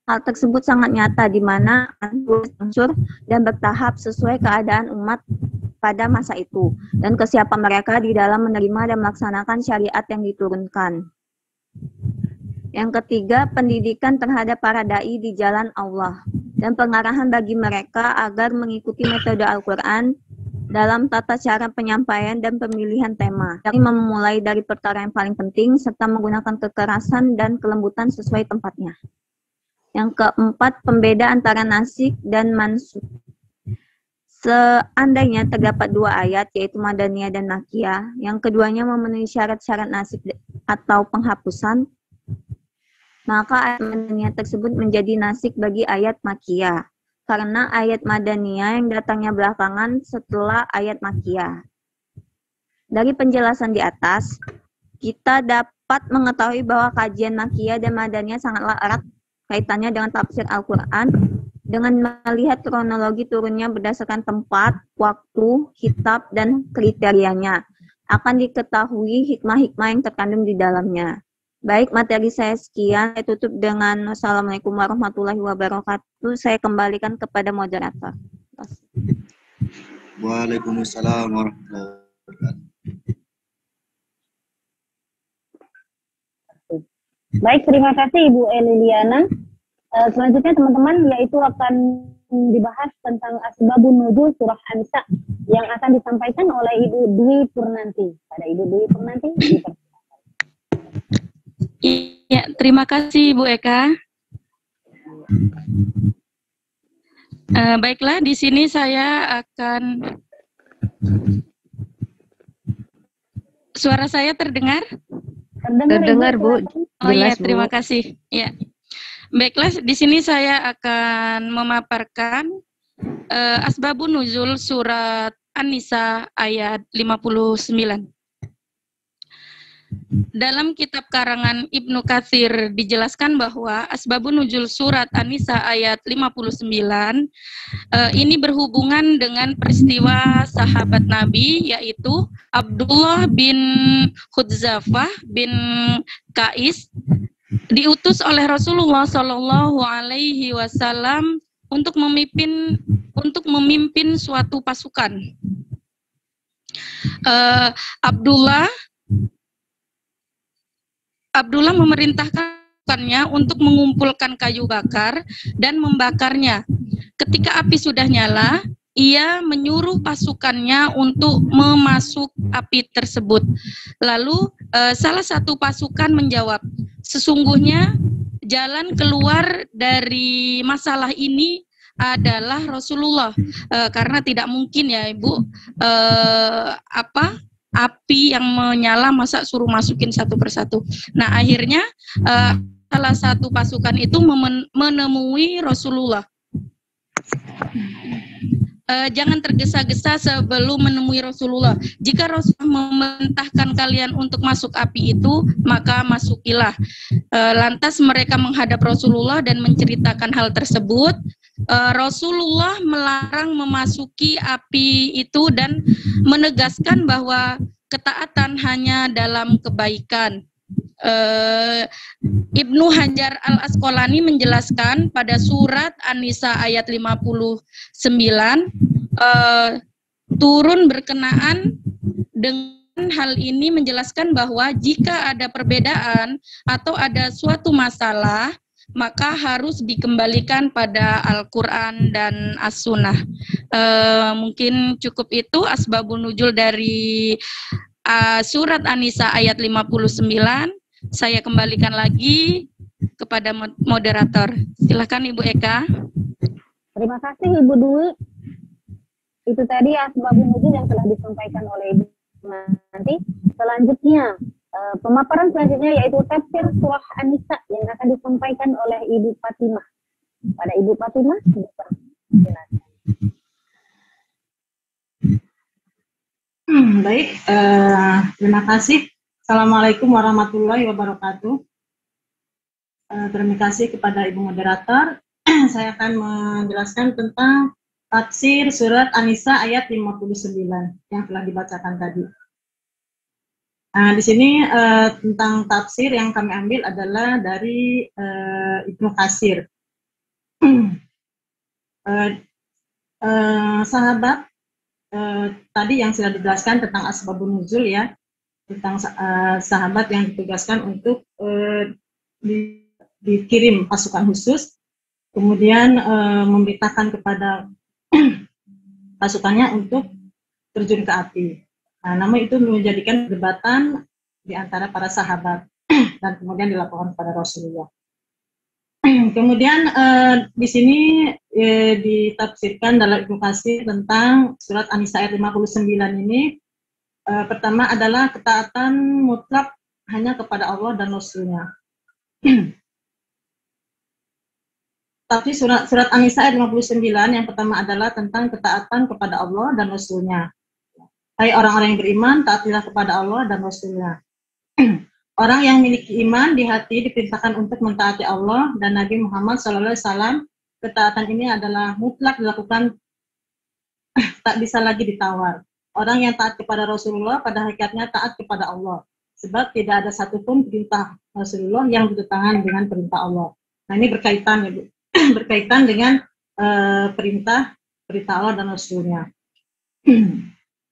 Hal tersebut sangat nyata di mana unsur dan bertahap sesuai keadaan umat pada masa itu dan kesiapan mereka di dalam menerima dan melaksanakan syariat yang diturunkan. Yang ketiga, pendidikan terhadap para dai di jalan Allah dan pengarahan bagi mereka agar mengikuti metode Al-Quran dalam tata cara penyampaian dan pemilihan tema, dari memulai dari perkara yang paling penting serta menggunakan kekerasan dan kelembutan sesuai tempatnya. Yang keempat, pembeda antara nasik dan mansukh. Seandainya terdapat dua ayat, yaitu Madaniyah dan Makkiyah, yang keduanya memenuhi syarat-syarat nasik atau penghapusan, maka ayat Madaniyah tersebut menjadi nasik bagi ayat Makkiyah, karena ayat Madaniyah yang datangnya belakangan setelah ayat Makkiyah. Dari penjelasan di atas, kita dapat mengetahui bahwa kajian Makkiyah dan Madaniyah sangatlah erat kaitannya dengan tafsir Al-Quran, dengan melihat kronologi turunnya berdasarkan tempat, waktu, kitab, dan kriterianya, akan diketahui hikmah-hikmah yang terkandung di dalamnya. Baik, materi saya sekian. Saya tutup dengan Wassalamualaikum warahmatullahi wabarakatuh. Saya kembalikan kepada moderator. Waalaikumsalam warahmatullahi wabarakatuh. Baik, terima kasih Ibu Eliana. Selanjutnya teman-teman yaitu akan dibahas tentang asbabun nuzul surah An-Nisa yang akan disampaikan oleh Ibu Dwi Purnanti. Pada Ibu Dwi Purnanti. Iya, terima kasih Bu Eka. Baiklah, di sini saya akan. Suara saya terdengar? Terdengar Bu. Oh iya, Jelas, Bu. terima kasih. Ya. Baiklah, di sini saya akan memaparkan asbabun nuzul surat An-Nisa ayat 59. Dalam kitab karangan Ibnu Katsir dijelaskan bahwa asbabun nuzul surat An-Nisa ayat 59 ini berhubungan dengan peristiwa sahabat Nabi, yaitu Abdullah bin Hudzafah bin Qais diutus oleh Rasulullah Shallallahu Alaihi Wasallam untuk memimpin suatu pasukan. Abdullah memerintahkannya untuk mengumpulkan kayu bakar dan membakarnya. Ketika api sudah nyala, ia menyuruh pasukannya untuk memasuk api tersebut. Lalu salah satu pasukan menjawab, sesungguhnya jalan keluar dari masalah ini adalah Rasulullah, karena tidak mungkin ya Ibu, api yang menyala masa suruh masukin satu persatu. Nah akhirnya salah satu pasukan itu menemui Rasulullah. Jangan tergesa-gesa sebelum menemui Rasulullah. Jika Rasulullah memerintahkan kalian untuk masuk api itu, maka masukilah. Lantas mereka menghadap Rasulullah dan menceritakan hal tersebut. Rasulullah melarang memasuki api itu dan menegaskan bahwa ketaatan hanya dalam kebaikan. Ibnu Hajar Al-Asqalani menjelaskan pada surat An-Nisa ayat 59 turun berkenaan dengan hal ini, menjelaskan bahwa jika ada perbedaan atau ada suatu masalah maka harus dikembalikan pada Al-Quran dan As-Sunnah. Mungkin cukup itu asbabun nuzul dari surat An-Nisa ayat 59. Saya kembalikan lagi kepada moderator. Silakan Ibu Eka. Terima kasih Ibu Dwi. Itu tadi asbabun nuzul yang telah disampaikan oleh Ibu nanti. Selanjutnya, pemaparan selanjutnya yaitu tafsir surah An-Nisa yang akan disampaikan oleh Ibu Fatimah. Pada Ibu Fatimah, silakan. Baik, terima kasih. Assalamualaikum warahmatullahi wabarakatuh. Terima kasih kepada Ibu Moderator. Saya akan menjelaskan tentang tafsir surat An-Nisa ayat 59 yang telah dibacakan tadi. Di sini tentang tafsir yang kami ambil adalah dari Ibnu Katsir. Sahabat tadi yang sudah dijelaskan tentang asbabun nuzul ya, tentang sahabat yang ditugaskan untuk dikirim pasukan khusus, kemudian memberitakan kepada pasukannya untuk terjun ke api. Namun itu menjadikan perdebatan di antara para sahabat dan kemudian dilaporkan kepada Rasulullah. Kemudian di sini ditafsirkan dalam Ibnu Katsir tentang surat An-Nisa ayat 59 ini. Pertama adalah ketaatan mutlak hanya kepada Allah dan Rasul-Nya. Tapi surat An-Nisa ayat 59 yang pertama adalah tentang ketaatan kepada Allah dan Rasul-Nya. Hai orang-orang yang beriman, taatilah kepada Allah dan Rasul-Nya. Orang yang memiliki iman di hati diperintahkan untuk mentaati Allah dan Nabi Muhammad SAW. Ketaatan ini adalah mutlak dilakukan, tak bisa lagi ditawar. Orang yang taat kepada Rasulullah pada hakikatnya taat kepada Allah. Sebab tidak ada satupun perintah Rasulullah yang bertentangan dengan perintah Allah. Nah ini berkaitan, ya, berkaitan dengan perintah Allah dan Rasulnya.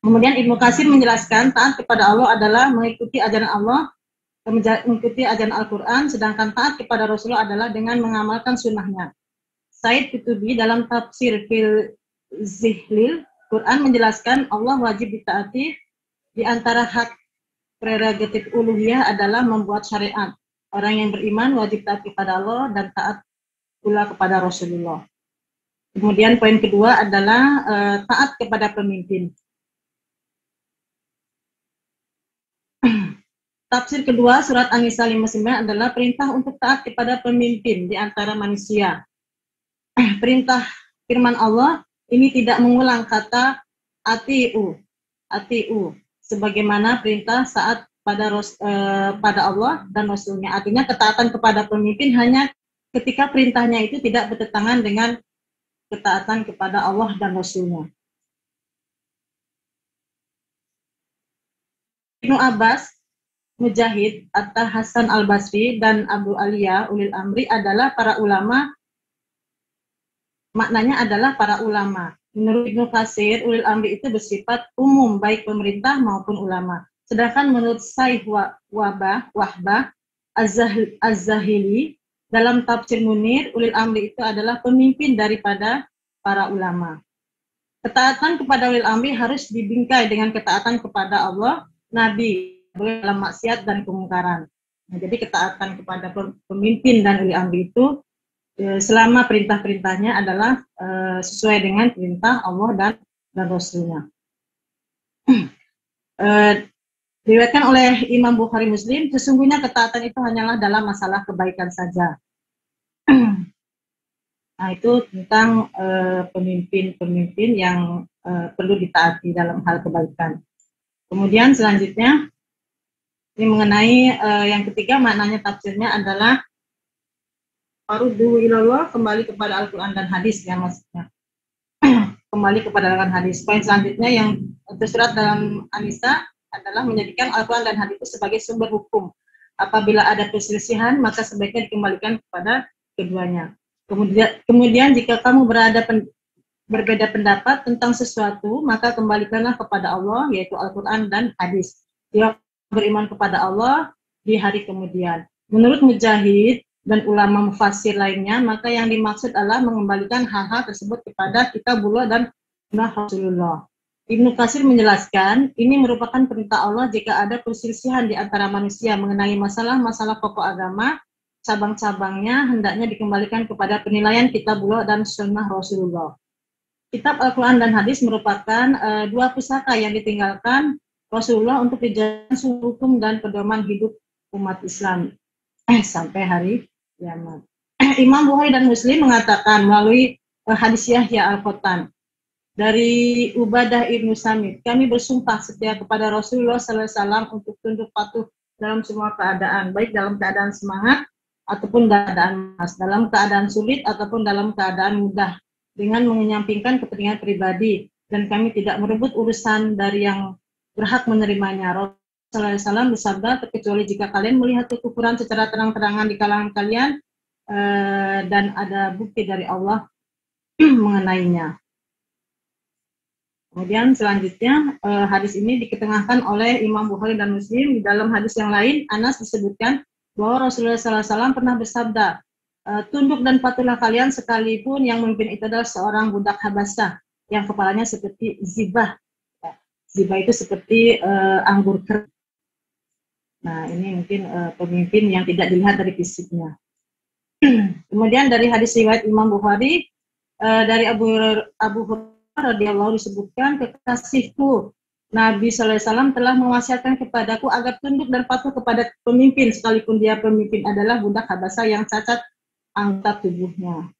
Kemudian Ibnu Katsir menjelaskan taat kepada Allah adalah mengikuti ajaran Allah mengikuti ajaran Al-Quran, sedangkan taat kepada Rasulullah adalah dengan mengamalkan sunnahnya. Said Kutubi dalam tafsir fil Zihlil, Quran menjelaskan Allah wajib ditaati, di antara hak prerogatif uluhiyah adalah membuat syariat. Orang yang beriman wajib taat kepada Allah dan taat pula kepada Rasulullah. Kemudian poin kedua adalah taat kepada pemimpin. Tafsir kedua surat An-Nisa 59 adalah perintah untuk taat kepada pemimpin di antara manusia. Perintah firman Allah ini tidak mengulang kata atiu, sebagaimana perintah saat pada Allah dan Rasulnya. Artinya ketaatan kepada pemimpin hanya ketika perintahnya itu tidak bertentangan dengan ketaatan kepada Allah dan Rasulnya. Ibnu Abbas, Mujahid, Atta Hasan Al-Basri, dan Abu Aliyah Ulil Amri adalah para ulama. Maknanya adalah para ulama. Menurut Ibnu Katsir, Ulil Amri itu bersifat umum, baik pemerintah maupun ulama. Sedangkan menurut Syekh Wahbah Az-Zahili, dalam tafsir Munir, Ulil Amri itu adalah pemimpin daripada para ulama. Ketaatan kepada Ulil Amri harus dibingkai dengan ketaatan kepada Allah, Nabi, dalam maksiat dan kemungkaran. Nah, jadi ketaatan kepada pemimpin dan Ulil Amri itu selama perintah-perintahnya adalah sesuai dengan perintah Allah dan Rasulnya. Diriwayatkan oleh Imam Bukhari Muslim, sesungguhnya ketaatan itu hanyalah dalam masalah kebaikan saja. Nah, itu tentang pemimpin-pemimpin yang perlu ditaati dalam hal kebaikan. Kemudian selanjutnya, ini mengenai yang ketiga, maknanya tafsirnya adalah Farudhu ilallah, kembali kepada Al-Quran dan hadis, ya maksudnya. Kembali kepada Al-Quran dan hadis. Poin selanjutnya yang tersurat dalam An-Nisa adalah menjadikan Al-Quran dan hadis itu sebagai sumber hukum. Apabila ada perselisihan, maka sebaiknya dikembalikan kepada keduanya. Kemudian jika kamu berbeda pendapat tentang sesuatu, maka kembalikanlah kepada Allah, yaitu Al-Quran dan hadis. Dia beriman kepada Allah di hari kemudian. Menurut Mujahid dan ulama mufassir lainnya, maka yang dimaksud adalah mengembalikan hal-hal tersebut kepada kitabullah dan sunnah Rasulullah. Ibnu Katsir menjelaskan, ini merupakan perintah Allah jika ada perselisihan di antara manusia mengenai masalah-masalah pokok agama, cabang-cabangnya hendaknya dikembalikan kepada penilaian kitabullah dan sunnah Rasulullah. Kitab Al-Quran dan hadis merupakan dua pusaka yang ditinggalkan Rasulullah untuk dijadikan sumber hukum dan pedoman hidup umat Islam sampai hari kiamat. Imam Bukhari dan Muslim mengatakan melalui hadis Yahya Al-Qattan dari Ubadah ibnu Samit, kami bersumpah setia kepada Rasulullah SAW untuk tunduk patuh dalam semua keadaan, baik dalam keadaan semangat ataupun keadaan mas, dalam keadaan sulit ataupun dalam keadaan mudah, dengan menyampingkan kepentingan pribadi, dan kami tidak merebut urusan dari yang berhak menerimanya. Rasulullah SAW bersabda, terkecuali jika kalian melihat kekufuran secara terang-terangan di kalangan kalian dan ada bukti dari Allah mengenainya. Kemudian selanjutnya hadis ini diketengahkan oleh Imam Bukhari dan Muslim. Di dalam hadis yang lain, Anas disebutkan bahwa Rasulullah SAW pernah bersabda, tunduk dan patuhlah kalian sekalipun yang memimpin itu adalah seorang budak Habasyah yang kepalanya seperti zibah. Zibah itu seperti anggur kering. Nah, ini mungkin pemimpin yang tidak dilihat dari fisiknya. Kemudian dari hadis riwayat Imam Bukhari dari Abu Hurairah radhiyallahu disebutkan, kekasihku Nabi SAW telah mewasiatkan kepadaku agar tunduk dan patuh kepada pemimpin sekalipun dia pemimpin adalah budak Habasyah yang cacat anggota tubuhnya.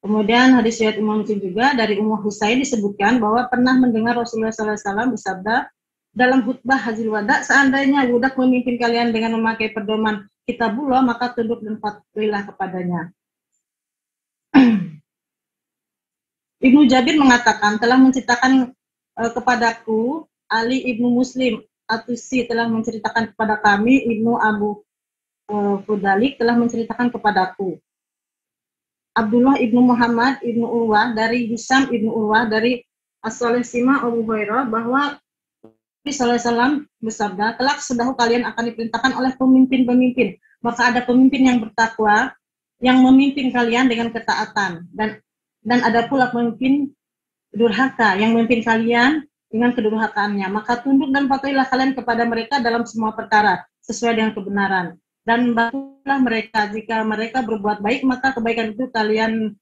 Kemudian hadis riwayat Imam Muslim juga dari Ummu Husain disebutkan bahwa pernah mendengar Rasulullah SAW bersabda dalam khutbah Hajjil Wada, seandainya budak memimpin kalian dengan memakai pedoman kitabullah, maka tunduk dan patuhilah kepadanya. Ibnu Jabir mengatakan, telah menceritakan kepadaku, Ali Ibnu Muslim Atusi telah menceritakan kepada kami, Ibnu Abu Fudalik telah menceritakan kepadaku. Abdullah Ibnu Muhammad Ibnu Urwah dari Hisam Ibnu Urwah dari As-Salih Sima Abu Hurairah bahwa SAW bersabda, kelak sedahu kalian akan diperintahkan oleh pemimpin-pemimpin. Maka ada pemimpin yang bertakwa, yang memimpin kalian dengan ketaatan. Dan ada pula pemimpin durhaka, yang memimpin kalian dengan kedurhakaannya. Maka tunduk dan patuhilah kalian kepada mereka dalam semua perkara, sesuai dengan kebenaran. Dan bantulah mereka, jika mereka berbuat baik, maka kebaikan itu kalian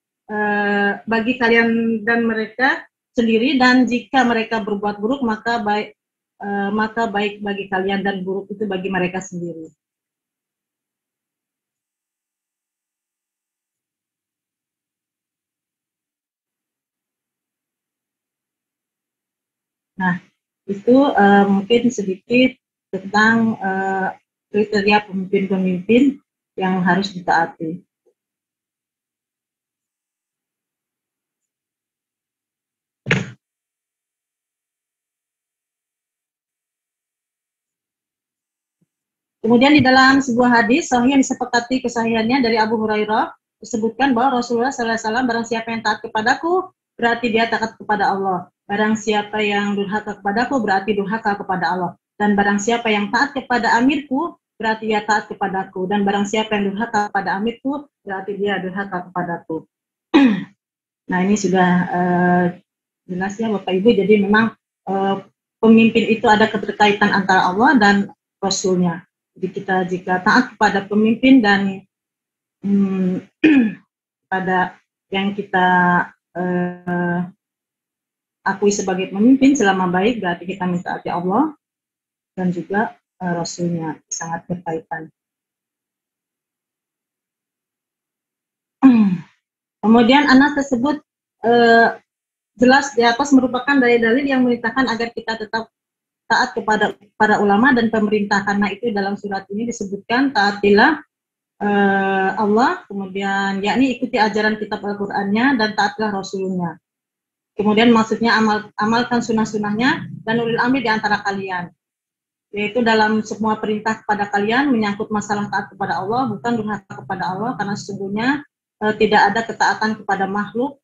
bagi kalian dan mereka sendiri. Dan jika mereka berbuat buruk, maka baik bagi kalian dan buruk itu bagi mereka sendiri. Nah, itu mungkin sedikit tentang kriteria pemimpin-pemimpin yang harus ditaati. Kemudian di dalam sebuah hadis sahih yang disepakati kesahihannya dari Abu Hurairah disebutkan bahwa Rasulullah SAW, barang siapa yang taat kepadaku berarti dia taat kepada Allah. Barang siapa yang durhaka kepadaku berarti durhaka kepada Allah. Dan barang siapa yang taat kepada amirku berarti dia taat kepadaku. Dan barang siapa yang durhaka kepada amirku berarti dia durhaka kepadaku. Nah, ini sudah jelas ya Bapak Ibu. Jadi memang pemimpin itu ada keterkaitan antara Allah dan Rasulnya. Jadi kita jika taat kepada pemimpin dan pada yang kita akui sebagai pemimpin selama baik, berarti kita mentaati Allah dan juga Rasulnya, sangat berkaitan. Kemudian anas tersebut jelas di atas merupakan dalil-dalil yang memerintahkan agar kita tetap taat kepada para ulama dan pemerintah, karena itu dalam surat ini disebutkan taatilah Allah, kemudian yakni ikuti ajaran kitab Al-Qur'annya dan taatlah Rasulnya. Kemudian maksudnya amalkan sunnah-sunnahnya dan ulil amri di antara kalian. Yaitu dalam semua perintah kepada kalian menyangkut masalah taat kepada Allah, bukan durhaka kepada Allah, karena sesungguhnya tidak ada ketaatan kepada makhluk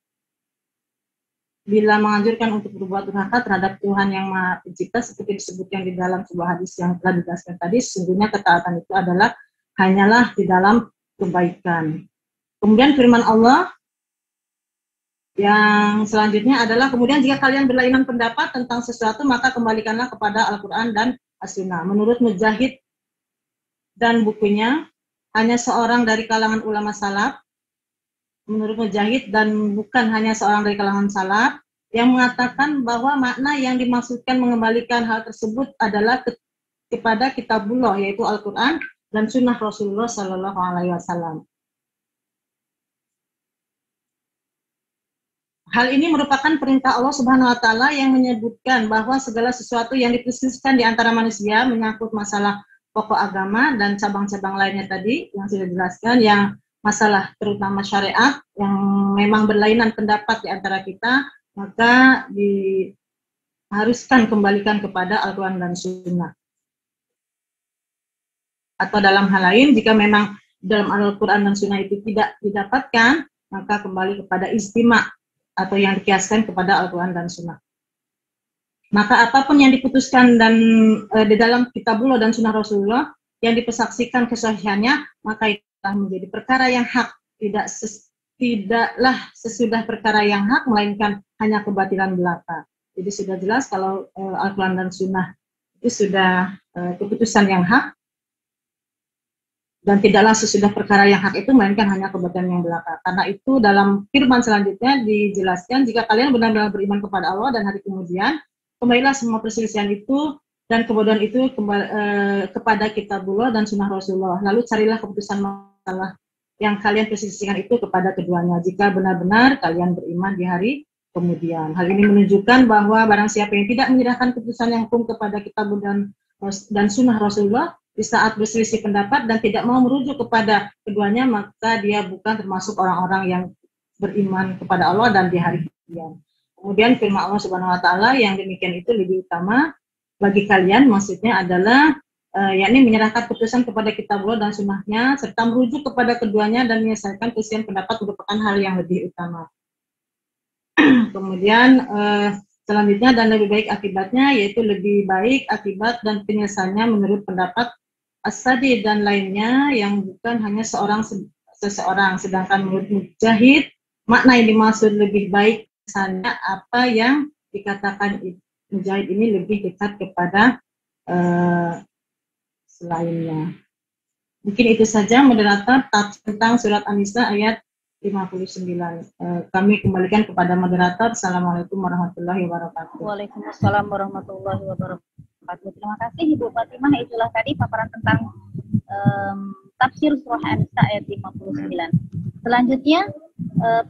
bila menganjurkan untuk berbuat durhaka terhadap Tuhan yang Maha Pencipta, seperti disebutkan di dalam sebuah hadis yang telah dijelaskan tadi, sesungguhnya ketaatan itu adalah hanyalah di dalam kebaikan. Kemudian firman Allah yang selanjutnya adalah, kemudian jika kalian berlainan pendapat tentang sesuatu, maka kembalikanlah kepada Al-Quran dan As-Sunnah. Menurut Mujahid dan bukunya, hanya seorang dari kalangan ulama salaf, menurut Mujahid dan bukan hanya seorang dari kalangan salaf, yang mengatakan bahwa makna yang dimaksudkan mengembalikan hal tersebut adalah kepada kitabullah, yaitu Al-Quran dan Sunnah Rasulullah Sallallahu Alaihi Wasallam. Hal ini merupakan perintah Allah Subhanahu Wa Taala yang menyebutkan bahwa segala sesuatu yang diperselisihkan di antara manusia menyangkut masalah pokok agama dan cabang-cabang lainnya tadi yang sudah dijelaskan, yang masalah terutama syariat yang memang berlainan pendapat di antara kita, maka diharuskan kembalikan kepada Al-Quran dan Sunnah. Atau dalam hal lain, jika memang dalam Al-Quran dan Sunnah itu tidak didapatkan, maka kembali kepada ijtima' atau yang dikiaskan kepada Al-Quran dan Sunnah. Maka apapun yang diputuskan dan di dalam kitabullah dan Sunnah Rasulullah yang dipersaksikan kesahihannya, maka itu telah menjadi perkara yang hak, tidaklah sesudah perkara yang hak, melainkan hanya kebatilan belaka. Jadi sudah jelas kalau Al-Quran dan Sunnah itu sudah keputusan yang hak, dan tidaklah sesudah perkara yang hak itu, melainkan hanya kebatilan yang belaka. Karena itu dalam firman selanjutnya dijelaskan, jika kalian benar-benar beriman kepada Allah dan hari kemudian, kembalilah semua perselisihan itu dan kebodohan itu kepada kitabullah dan Sunnah Rasulullah. Lalu carilah keputusan masalah yang kalian perselisihkan itu kepada keduanya, jika benar-benar kalian beriman di hari kemudian. Hal ini menunjukkan bahwa barang siapa yang tidak menyerahkan keputusan yang hukum kepada kitab dan Sunnah Rasulullah di saat berselisih pendapat dan tidak mau merujuk kepada keduanya, maka dia bukan termasuk orang-orang yang beriman kepada Allah dan di hari kemudian. Kemudian firman Allah Subhanahu Wa Taala yang demikian itu lebih utama bagi kalian, maksudnya adalah yakni menyerahkan keputusan kepada kitabullah dan sunnahnya serta merujuk kepada keduanya dan menyelesaikan perselisihan pendapat merupakan hal yang lebih utama. Kemudian selanjutnya dan lebih baik akibatnya, yaitu lebih baik akibat dan penyelesaiannya menurut pendapat As-Sadi dan lainnya yang bukan hanya seseorang. Sedangkan menurut Mujahid, makna yang dimaksud lebih baik misalnya apa yang dikatakan Mujahid ini lebih dekat kepada selainnya. Mungkin itu saja moderator tentang surat An-Nisa ayat 59. Kami kembalikan kepada moderator. Assalamualaikum warahmatullahi wabarakatuh. Waalaikumsalam warahmatullahi wabarakatuh. Terima kasih Ibu Fatimah. Itulah tadi paparan tentang tafsir surah An-Nisa ayat 59. Selanjutnya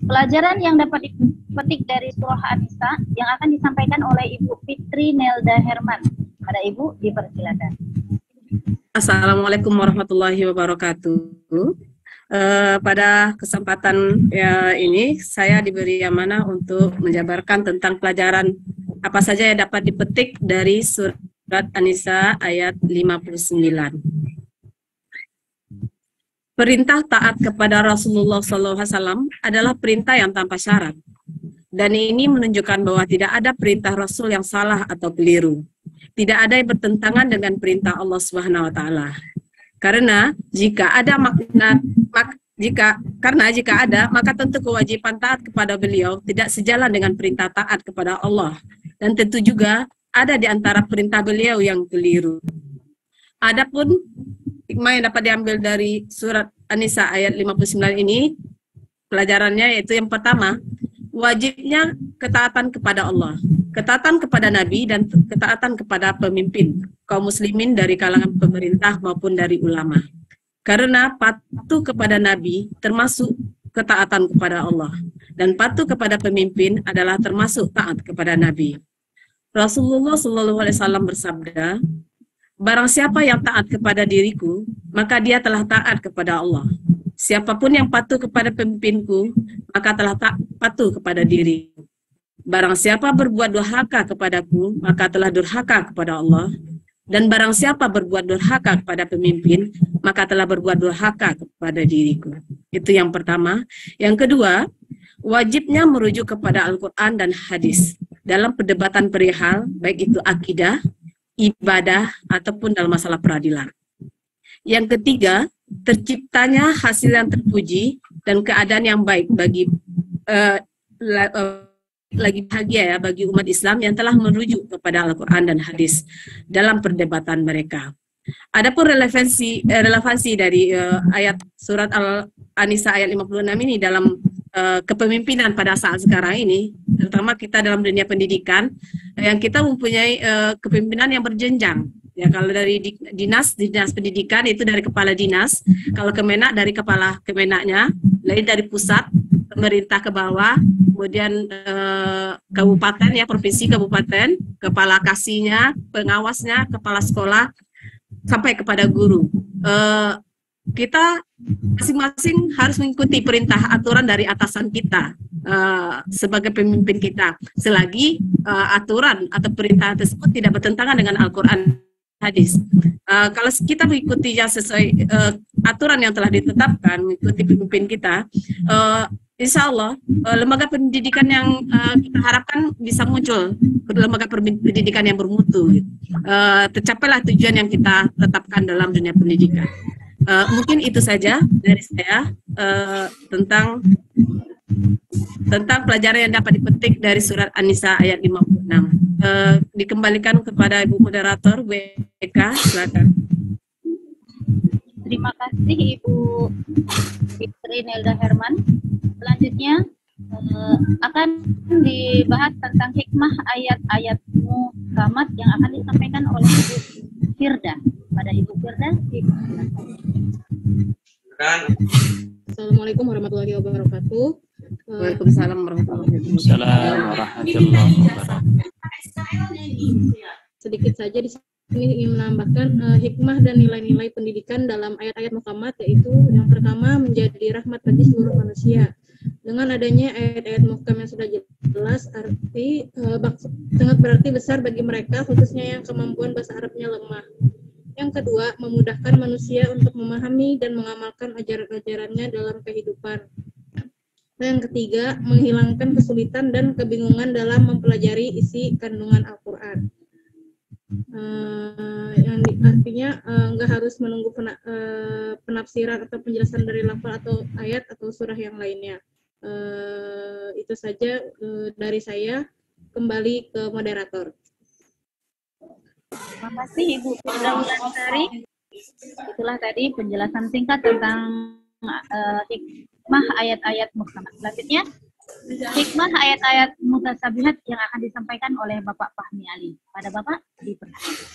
pelajaran yang dapat dipetik dari surah An-Nisa yang akan disampaikan oleh Ibu Fitri Nelda Herman. Pada Ibu dipersilakan. Assalamualaikum warahmatullahi wabarakatuh. Pada kesempatan ini saya diberi amanah untuk menjabarkan tentang pelajaran apa saja yang dapat dipetik dari surat An-Nisa ayat 59. Perintah taat kepada Rasulullah SAW adalah perintah yang tanpa syarat. Dan ini menunjukkan bahwa tidak ada perintah Rasul yang salah atau keliru. Tidak ada yang bertentangan dengan perintah Allah Subhanahu wa taala. Karena jika ada maka tentu kewajiban taat kepada beliau tidak sejalan dengan perintah taat kepada Allah, dan tentu juga ada di antara perintah beliau yang keliru. Adapun hikmah yang dapat diambil dari surat An-Nisa ayat 59 ini, pelajarannya yaitu yang pertama, wajibnya ketaatan kepada Allah, ketaatan kepada Nabi, dan ketaatan kepada pemimpin kaum muslimin dari kalangan pemerintah maupun dari ulama. Karena patuh kepada Nabi termasuk ketaatan kepada Allah, dan patuh kepada pemimpin adalah termasuk taat kepada Nabi. Rasulullah SAW bersabda, barang siapa yang taat kepada diriku, maka dia telah taat kepada Allah. Siapapun yang patuh kepada pemimpinku, maka telah patuh kepada diriku. Barang siapa berbuat durhaka kepadaku, maka telah durhaka kepada Allah. Dan barang siapa berbuat durhaka kepada pemimpin, maka telah berbuat durhaka kepada diriku. Itu yang pertama. Yang kedua, wajibnya merujuk kepada Al-Quran dan hadis dalam perdebatan perihal, baik itu akidah, ibadah, ataupun dalam masalah peradilan. Yang ketiga, terciptanya hasil yang terpuji dan keadaan yang baik bagi lagi bahagia bagi umat Islam yang telah merujuk kepada Al-Quran dan hadis dalam perdebatan mereka. Adapun relevansi dari ayat surat An-Nisa ayat 56 ini dalam kepemimpinan pada saat sekarang ini, terutama kita dalam dunia pendidikan, yang kita mempunyai kepemimpinan yang berjenjang. Ya, kalau dari dinas pendidikan itu dari kepala dinas, kalau Kemenak dari kepala Kemenaknya, lain dari pusat, pemerintah ke bawah, kemudian kabupaten ya, provinsi kabupaten, kepala kasihnya, pengawasnya, kepala sekolah, sampai kepada guru. Kita masing-masing harus mengikuti perintah aturan dari atasan kita sebagai pemimpin kita, selagi aturan atau perintah tersebut tidak bertentangan dengan Al-Quran hadis. Kalau kita mengikutinya sesuai aturan yang telah ditetapkan, mengikuti pemimpin kita, insya Allah lembaga pendidikan yang kita harapkan bisa muncul, lembaga pendidikan yang bermutu. Tercapailah tujuan yang kita tetapkan dalam dunia pendidikan. Mungkin itu saja dari saya tentang pelajaran yang dapat dipetik dari surat An-Nisa ayat 56. Dikembalikan kepada Ibu Moderator, Bu Eka, silakan. Terima kasih Ibu Fitri Nelda Herman. Selanjutnya akan dibahas tentang hikmah ayat-ayat muhkamat yang akan disampaikan oleh Ibu Firda. Pada Ibu Firda, Assalamualaikum warahmatullahi wabarakatuh. Waalaikumsalam warahmatullahi wabarakatuh. Sedikit saja di sini ingin menambahkan hikmah dan nilai-nilai pendidikan dalam ayat-ayat muhkamat, yaitu yang pertama menjadi rahmat bagi seluruh manusia. Dengan adanya ayat-ayat muhkam yang sudah jelas, sangat berarti besar bagi mereka, khususnya yang kemampuan bahasa Arabnya lemah. Yang kedua, memudahkan manusia untuk memahami dan mengamalkan ajaran-ajarannya dalam kehidupan. Dan yang ketiga, menghilangkan kesulitan dan kebingungan dalam mempelajari isi kandungan Al-Quran. Yang artinya nggak harus menunggu penafsiran atau penjelasan dari lafal atau ayat atau surah yang lainnya. Itu saja dari saya. Kembali ke moderator. Terima kasih Ibu Firdausyari. Itulah tadi penjelasan singkat tentang hikmah ayat-ayat muhkamat. Selanjutnya, hikmah ayat-ayat mutasabihat yang akan disampaikan oleh Bapak Fahmi Ali. Pada Bapak, dipersilakan.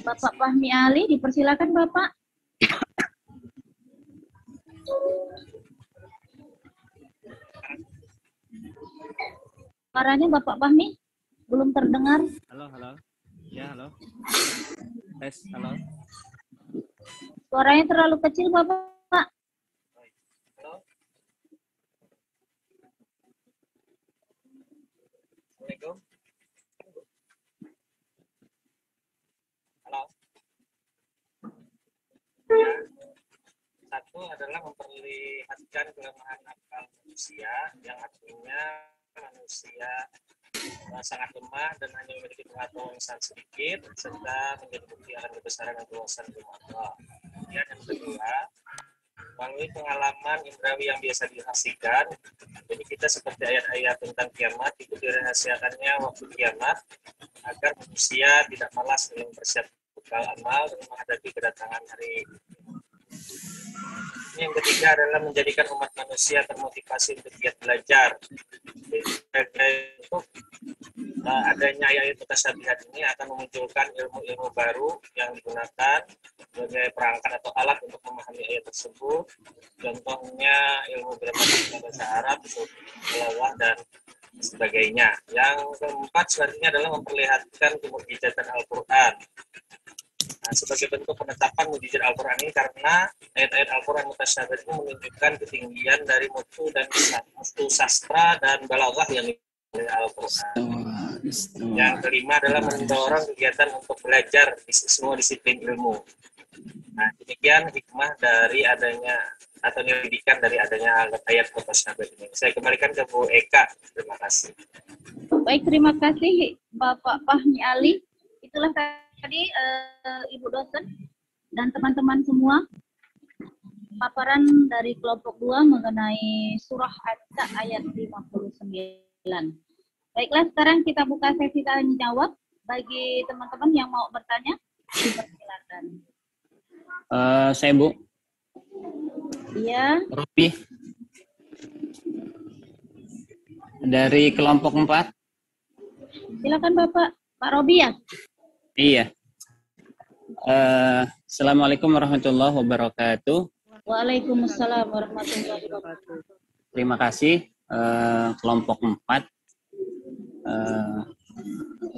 Bapak Fahmi Ali, dipersilakan Bapak. Suaranya Bapak Fahmi belum terdengar. Halo, halo. Ya, halo. Tes, halo. Suaranya terlalu kecil Bapak. Assalamualaikum. Halo. Ya. Satu adalah memperlihatkan kelemahan akal manusia, yang artinya manusia sangat lemah dan hanya memiliki pengetahuan yang sangat sedikit, serta menjadi bukti akan kebesaran dan keluasan Allah. Kemudian yang kedua, melalui pengalaman indrawi yang biasa dihasilkan, jadi kita seperti ayat-ayat tentang kiamat itu dirahasiakannya waktu kiamat agar manusia tidak malas dalam bersiap bekal amal dan menghadapi kedatangan hari. Yang ketiga adalah menjadikan umat manusia termotivasi untuk giat belajar. Untuk adanya ayat mutasyabihat ini akan memunculkan ilmu-ilmu baru yang digunakan sebagai perangkat atau alat untuk memahami ayat tersebut. Contohnya ilmu gramatika bahasa Arab, tilawah dan sebagainya. Yang keempat selanjutnya adalah memperlihatkan kemukjizatan Al-Quran. Nah, sebagai bentuk penetapan mukjizat Al-Quran ini karena ayat-ayat Al-Quran mutasyabihat ini menunjukkan ketinggian dari mutu dan mutu sastra dan balaghah yang dimiliki Al-Quran. Yang kelima adalah mendorong kegiatan untuk belajar di semua disiplin ilmu. Nah, demikian hikmah dari adanya atau pendidikan dari adanya ayat mutasyabihat ini. Saya kembalikan ke Bu Eka. Terima kasih. Baik, terima kasih Bapak Fahmi Ali. Itulah tadi Ibu dosen dan teman-teman semua paparan dari kelompok 2 mengenai surah An-Nisa ayat 59. Baiklah, sekarang kita buka sesi tanya jawab. Bagi teman-teman yang mau bertanya, dipersilakan. Saya Bu. Iya. Robi. Dari kelompok 4. Silakan Bapak. Pak Robi ya? Iya. Assalamualaikum warahmatullahi wabarakatuh. Waalaikumsalam warahmatullahi wabarakatuh. Terima kasih kelompok 4.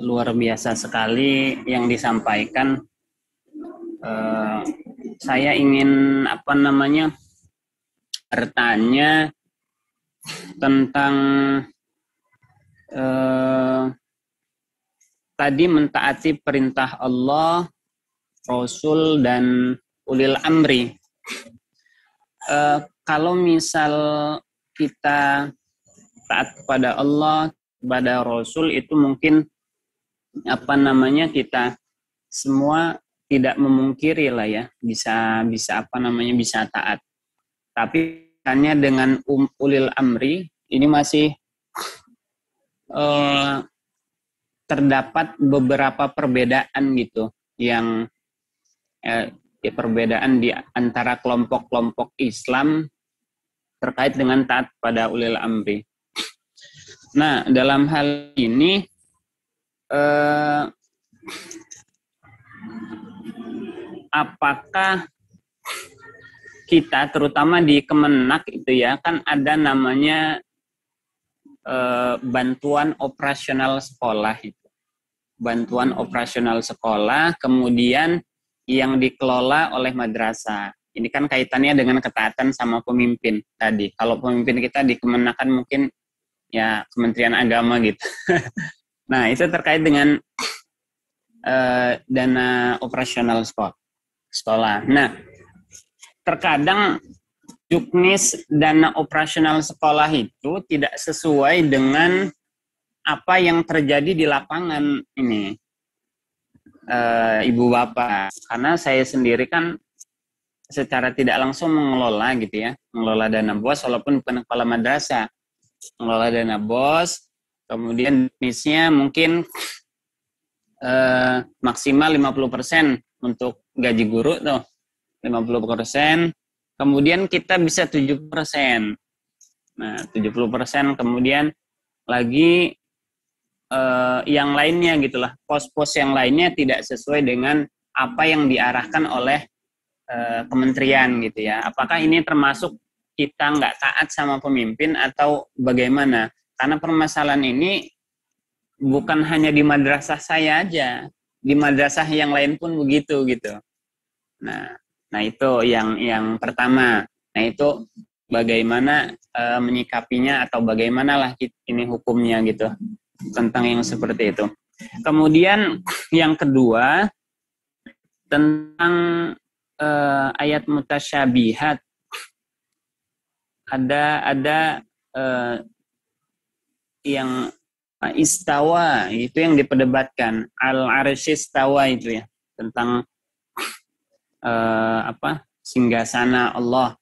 Luar biasa sekali yang disampaikan. Saya ingin bertanya tentang tadi mentaati perintah Allah, Rasul, dan ulil amri. Kalau misal kita taat kepada Allah, kepada Rasul, itu mungkin kita semua tidak memungkiri lah ya, bisa bisa taat. Tapi hanya dengan ulil amri ini masih terdapat beberapa perbedaan gitu, yang perbedaan di antara kelompok-kelompok Islam terkait dengan taat pada ulil amri. Nah, dalam hal ini apakah kita, terutama di Kemenak itu ya, kan ada namanya bantuan operasional sekolah itu. Bantuan operasional sekolah, kemudian yang dikelola oleh madrasah. Ini kan kaitannya dengan ketaatan sama pemimpin tadi. Kalau pemimpin kita di Kemenakan mungkin ya Kementerian Agama gitu. Nah, itu terkait dengan dana operasional sekolah. Nah, terkadang juknis dana operasional sekolah itu tidak sesuai dengan apa yang terjadi di lapangan ini, Ibu Bapak. Karena saya sendiri kan secara tidak langsung mengelola gitu ya, mengelola dana BOS walaupun bukan kepala madrasah. Mengelola dana BOS, kemudian juknisnya mungkin maksimal 50% untuk gaji guru tuh, 50%. Kemudian kita bisa 70%. Nah, 70% kemudian lagi yang lainnya gitulah, pos-pos yang lainnya tidak sesuai dengan apa yang diarahkan oleh kementerian gitu ya. Apakah ini termasuk kita nggak taat sama pemimpin atau bagaimana? Karena permasalahan ini bukan hanya di madrasah saya aja, di madrasah yang lain pun begitu gitu. Nah itu yang pertama. Nah itu bagaimana menyikapinya atau bagaimanalah ini hukumnya gitu tentang yang seperti itu. Kemudian yang kedua tentang ayat mutasyabihat, ada yang istawa itu yang diperdebatkan, al-arsy istawa itu ya, tentang singgasana Allah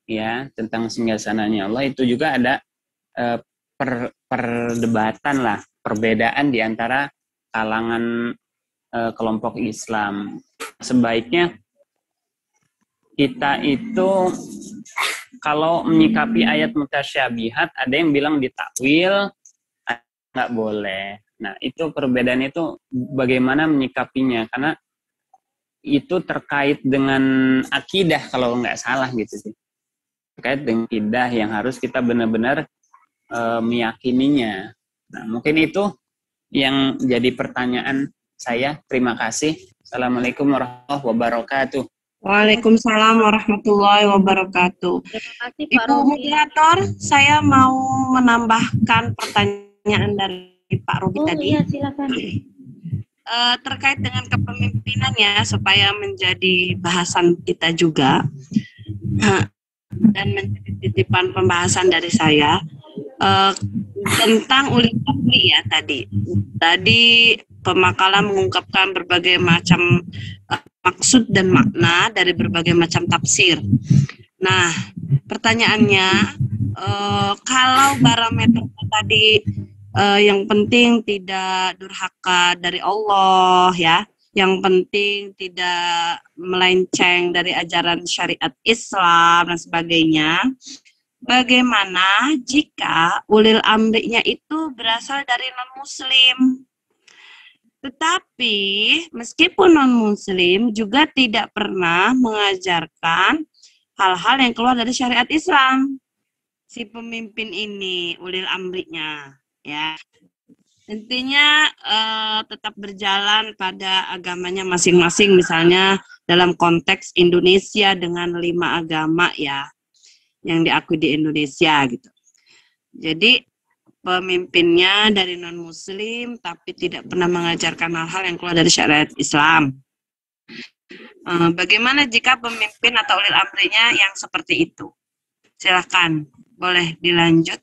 ya, tentang singgasananya Allah. Itu juga ada perdebatan lah, perbedaan di antara kalangan kelompok Islam. Sebaiknya kita itu kalau menyikapi ayat mutasyabihat, ada yang bilang ditakwil, nggak boleh. Nah itu perbedaan itu bagaimana menyikapinya, karena itu terkait dengan akidah kalau nggak salah gitu sih, terkait dengan akidah yang harus kita benar-benar meyakininya. Nah mungkin itu yang jadi pertanyaan saya. Terima kasih. Assalamualaikum warahmatullahi wabarakatuh. Waalaikumsalam warahmatullahi wabarakatuh. Ibu moderator, saya mau menambahkan pertanyaan dari Pak Robi tadi. Iya, silakan. Terkait dengan kepemimpinan ya, supaya menjadi bahasan kita juga dan menjadi titipan pembahasan dari saya tentang uli amri ya tadi. Tadi pemakalan mengungkapkan berbagai macam maksud dan makna dari berbagai macam tafsir. Nah, pertanyaannya, kalau barometer tadi yang penting tidak durhaka dari Allah ya, yang penting tidak melenceng dari ajaran syariat Islam dan sebagainya. Bagaimana jika ulil amrinya itu berasal dari non-muslim? Tetapi meskipun non-muslim juga tidak pernah mengajarkan hal-hal yang keluar dari syariat Islam. Si pemimpin ini, ulil amrinya, ya. Intinya tetap berjalan pada agamanya masing-masing, misalnya dalam konteks Indonesia dengan 5 agama ya, yang diakui di Indonesia gitu. Jadi pemimpinnya dari non-muslim tapi tidak pernah mengajarkan hal-hal yang keluar dari syariat Islam. Bagaimana jika pemimpin atau ulil amrinya yang seperti itu? Silahkan, boleh dilanjut.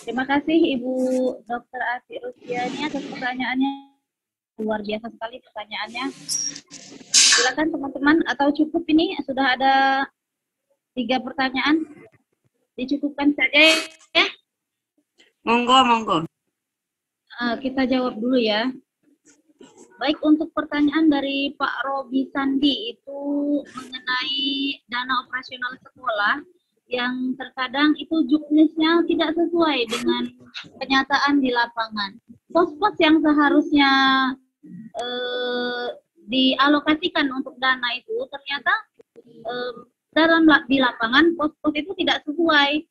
Terima kasih Ibu Dr. Ati Rusiani atas pertanyaannya. Luar biasa sekali pertanyaannya. Silakan teman-teman, atau cukup ini sudah ada 3 pertanyaan? Dicukupkan saja ya? Monggo. Kita jawab dulu ya. Baik, untuk pertanyaan dari Pak Robi Sandi itu mengenai dana operasional sekolah yang terkadang itu juknisnya tidak sesuai dengan kenyataan di lapangan. Pos-pos yang seharusnya dialokasikan untuk dana itu ternyata di lapangan pos-pos itu tidak sesuai.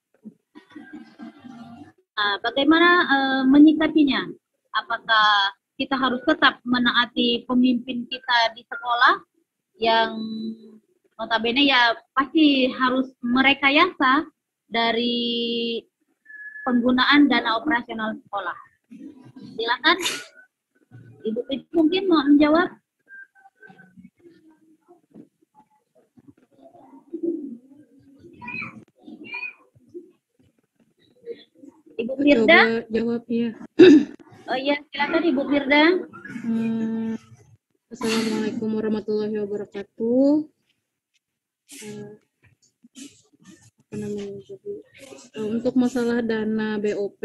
bagaimana menyikapinya? Apakah kita harus tetap menaati pemimpin kita di sekolah yang notabene ya pasti harus merekayasa dari penggunaan dana operasional sekolah? Silakan, Ibu Pidi mungkin mau menjawab. Ibu Firda? Coba jawab ya. Oh iya, silakan Ibu Firda. Assalamualaikum warahmatullahi wabarakatuh. Untuk masalah dana BOP,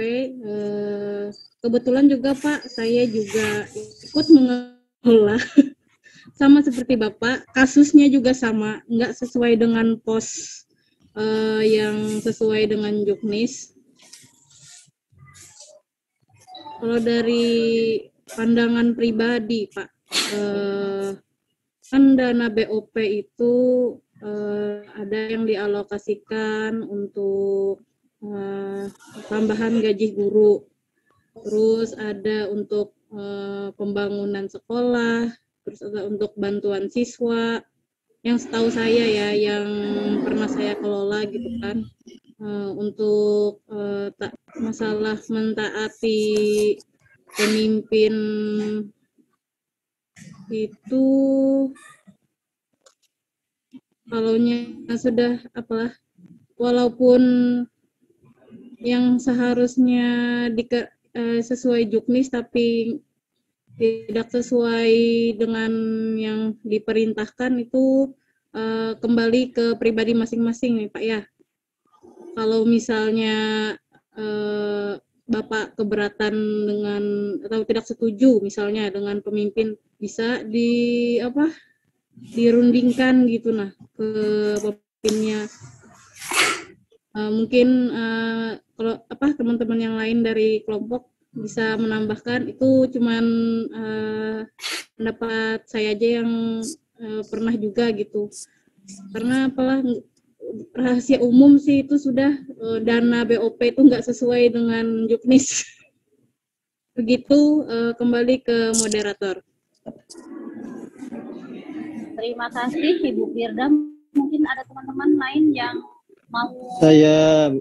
kebetulan juga Pak, saya juga ikut mengelola sama seperti Bapak, kasusnya juga sama, nggak sesuai dengan pos yang sesuai dengan Juknis. Kalau dari pandangan pribadi Pak, kan dana BOP itu ada yang dialokasikan untuk tambahan gaji guru, terus ada untuk pembangunan sekolah, terus ada untuk bantuan siswa. Yang setahu saya ya, yang pernah saya kelola gitu kan, untuk masalah mentaati pemimpin itu, kalaunya sudah walaupun yang seharusnya sesuai Juknis tapi tidak sesuai dengan yang diperintahkan, itu kembali ke pribadi masing-masing nih Pak ya. Kalau misalnya Bapak keberatan dengan atau tidak setuju misalnya dengan pemimpin, bisa dirundingkan gitu ke pemimpinnya. Mungkin kalau teman-teman yang lain dari kelompok bisa menambahkan, itu cuman pendapat saya aja yang pernah juga gitu. Karena rahasia umum sih itu sudah dana BOP itu nggak sesuai dengan Juknis. Begitu, kembali ke moderator. Terima kasih Ibu Firda. Mungkin ada teman-teman lain yang mau. Saya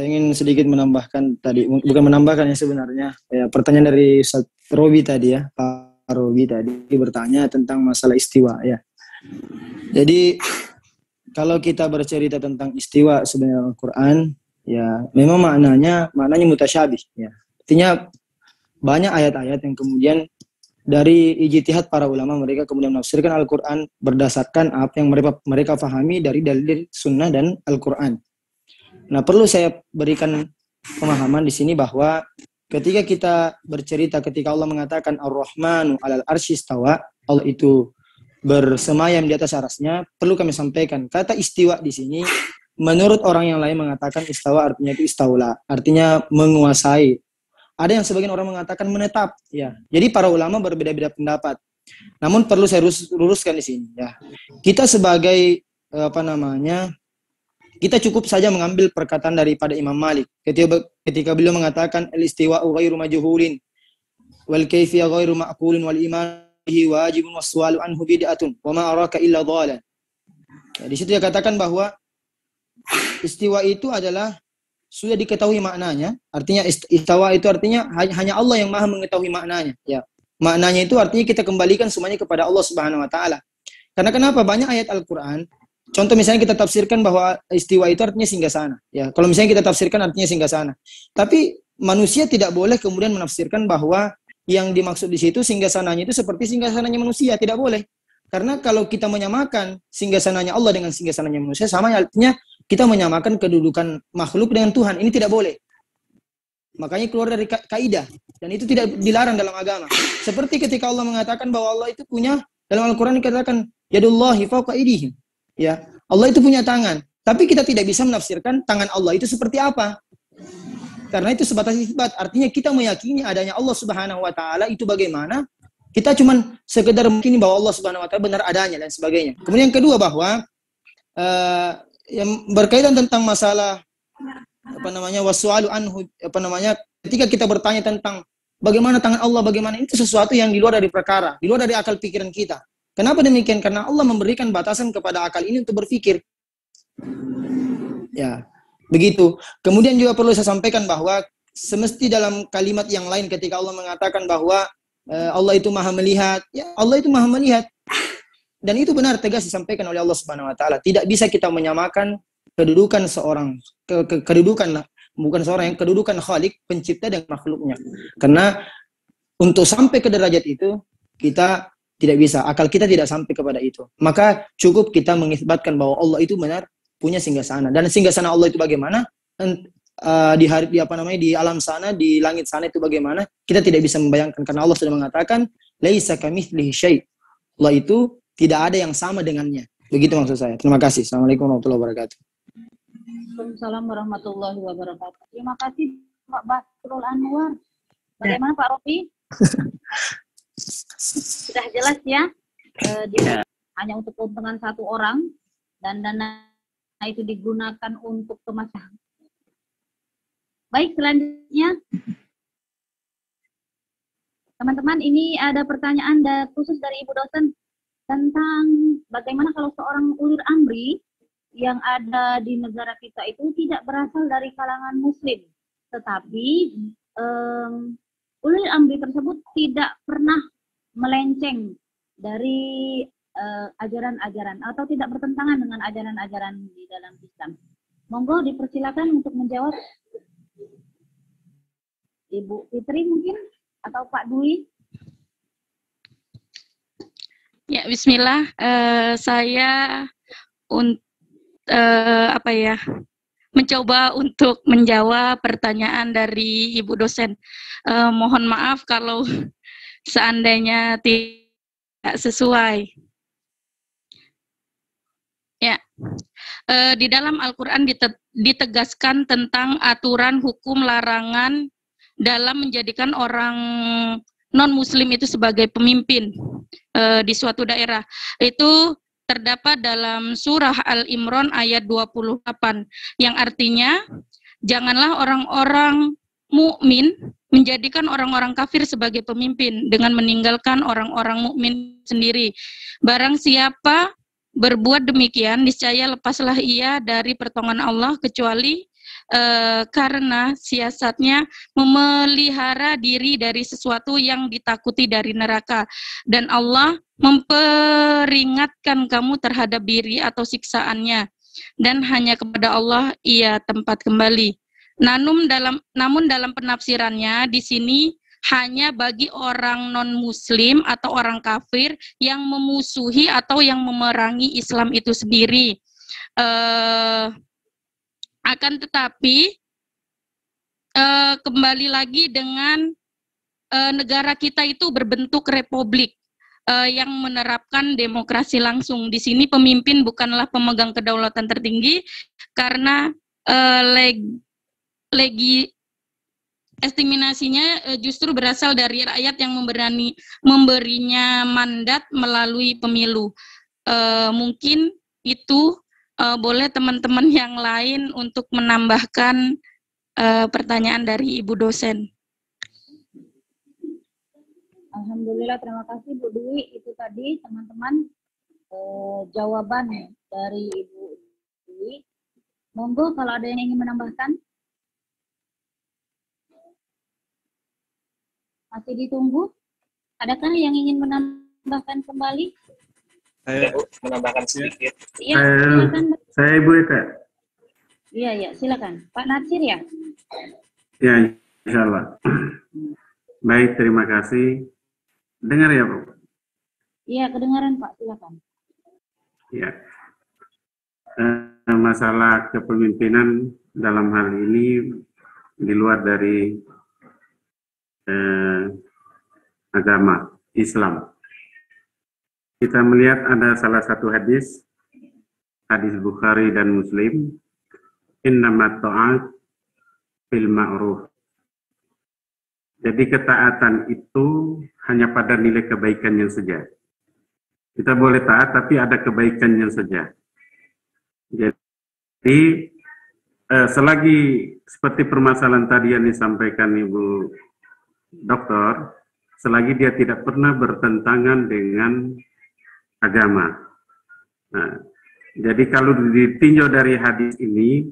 ingin sedikit menambahkan tadi, bukan menambahkan ya sebenarnya. Ya, pertanyaan dari Robi tadi ya, Pak Robi tadi bertanya tentang masalah istiwa ya. Jadi kalau kita bercerita tentang istiwa sebenarnya Al-Quran, ya memang maknanya mutasyabih ya. Artinya banyak ayat-ayat yang kemudian dari ijtihad para ulama, mereka kemudian menafsirkan Al-Quran berdasarkan apa yang mereka fahami dari dalil sunnah dan Al-Quran. Nah, perlu saya berikan pemahaman di sini bahwa ketika kita bercerita, ketika Allah mengatakan Ar-Rahmanu 'alal arsy istawa, Allah itu bersemayam di atas arasnya, perlu kami sampaikan, kata istiwa di sini menurut orang yang lain mengatakan istawa artinya itu istaula, artinya menguasai. Ada yang sebagian orang mengatakan menetap ya. Jadi para ulama berbeda-beda pendapat. Namun perlu saya luruskan di sini ya. Kita sebagai kita cukup saja mengambil perkataan daripada Imam Malik ketika beliau mengatakan al-istiwa'u ghairu majhulin wal kayfiyya ghairu ma'qulin wal iman wajibun waswalu anhu bid'atun wa ma araka illa dhalan. Ya, di situ dia katakan bahwa istiwa itu adalah sudah diketahui maknanya, artinya istawa itu artinya hanya Allah yang Maha mengetahui maknanya. Ya, maknanya itu artinya kita kembalikan semuanya kepada Allah Subhanahu wa taala. Karena kenapa? Banyak ayat Al-Qur'an, contoh misalnya kita tafsirkan bahwa istiwa itu artinya singgasana. Ya, kalau misalnya kita tafsirkan artinya singgasana. Tapi manusia tidak boleh kemudian menafsirkan bahwa yang dimaksud di situ singgasananya itu seperti singgasananya manusia, tidak boleh. Karena kalau kita menyamakan singgasananya Allah dengan singgasananya manusia, sama artinya kita menyamakan kedudukan makhluk dengan Tuhan. Ini tidak boleh. Makanya keluar dari kaidah, dan itu tidak dilarang dalam agama. Seperti ketika Allah mengatakan bahwa Allah itu punya, dalam Al-Qur'an dikatakan yadullahi fawqa aydihim. Ya, Allah itu punya tangan, tapi kita tidak bisa menafsirkan tangan Allah itu seperti apa. Karena itu sebatas isbat, artinya kita meyakini adanya Allah Subhanahu wa taala itu bagaimana? Kita cuman sekedar meyakini bahwa Allah Subhanahu wa taala benar adanya dan sebagainya. Kemudian yang kedua bahwa yang berkaitan tentang masalah waswalu anhu, ketika kita bertanya tentang bagaimana tangan Allah, bagaimana itu sesuatu yang di luar dari perkara, di luar dari akal pikiran kita. Kenapa demikian? Karena Allah memberikan batasan kepada akal ini untuk berpikir. Ya, begitu. Kemudian juga perlu saya sampaikan bahwa semesti dalam kalimat yang lain ketika Allah mengatakan bahwa Allah itu maha melihat, ya Allah itu maha melihat. Dan itu benar tegas disampaikan oleh Allah Subhanahu wa taala. Tidak bisa kita menyamakan kedudukan seorang kedudukan Khalik, pencipta dan makhluknya. Karena untuk sampai ke derajat itu kita tidak bisa, akal kita tidak sampai kepada itu. Maka cukup kita mengisbatkan bahwa Allah itu benar punya singgasana. Dan singgasana Allah itu bagaimana? Di alam sana, di langit sana itu bagaimana? Kita tidak bisa membayangkan karena Allah sudah mengatakan laisa kamitslihi syai'. Allah itu tidak ada yang sama dengannya. Begitu maksud saya. Terima kasih. Assalamualaikum warahmatullahi wabarakatuh. Waalaikumsalam warahmatullahi wabarakatuh. Terima kasih Pak Basrul Anwar. Bagaimana Pak Rofi? Sudah jelas ya, hanya untuk keuntungan satu orang dan dana itu digunakan untuk kemaslahatan. Baik, selanjutnya teman-teman, ini ada pertanyaan khusus dari Ibu dosen tentang bagaimana kalau seorang ulir amri yang ada di negara kita itu tidak berasal dari kalangan muslim, tetapi ulir amri tersebut tidak pernah melenceng dari ajaran-ajaran atau tidak bertentangan dengan ajaran-ajaran di dalam Islam. Monggo dipersilakan untuk menjawab Ibu Fitri mungkin atau Pak Dwi. Ya, bismillah. Saya mencoba untuk menjawab pertanyaan dari Ibu dosen. Mohon maaf kalau seandainya tidak sesuai. Ya, di dalam Al-Quran ditegaskan tentang aturan hukum larangan dalam menjadikan orang non-muslim itu sebagai pemimpin di suatu daerah. Itu terdapat dalam surah Al-Imran ayat 28 yang artinya janganlah orang-orang mukmin menjadikan orang-orang kafir sebagai pemimpin dengan meninggalkan orang-orang mukmin sendiri. Barang siapa berbuat demikian niscaya lepaslah ia dari pertolongan Allah kecuali karena siasatnya memelihara diri dari sesuatu yang ditakuti dari neraka, dan Allah memperingatkan kamu terhadap diri atau siksaannya, dan hanya kepada Allah ia tempat kembali. Namun dalam penafsirannya di sini hanya bagi orang non-muslim atau orang kafir yang memusuhi atau yang memerangi Islam itu sendiri. Akan tetapi kembali lagi dengan negara kita itu berbentuk republik yang menerapkan demokrasi langsung. Di sini pemimpin bukanlah pemegang kedaulatan tertinggi karena estimasinya justru berasal dari rakyat yang memberinya mandat melalui pemilu. Mungkin itu boleh teman-teman yang lain untuk menambahkan pertanyaan dari Ibu dosen. Alhamdulillah, terima kasih Bu Dwi. Itu tadi teman-teman jawaban dari Ibu Dwi. Monggo kalau ada yang ingin menambahkan. Masih ditunggu. Adakah yang ingin menambahkan kembali? Saya menambahkan sedikit. Iya, silakan. Saya Ibu Eka. Iya, silakan. Pak Natsir ya? Ya, insya Allah. Baik, terima kasih. Dengar ya, Bu? Iya, kedengaran Pak, silakan. Ya. Masalah kepemimpinan dalam hal ini di luar dari agama Islam. Kita melihat ada salah satu hadis Bukhari dan Muslim, innamat ta'at fil ma'ruf. Jadi ketaatan itu hanya pada nilai kebaikannya saja. Kita boleh taat tapi ada kebaikannya saja. Jadi selagi seperti permasalahan tadi yang disampaikan Ibu Dokter, selagi dia tidak pernah bertentangan dengan agama. Nah, jadi kalau ditinjau dari hadis ini,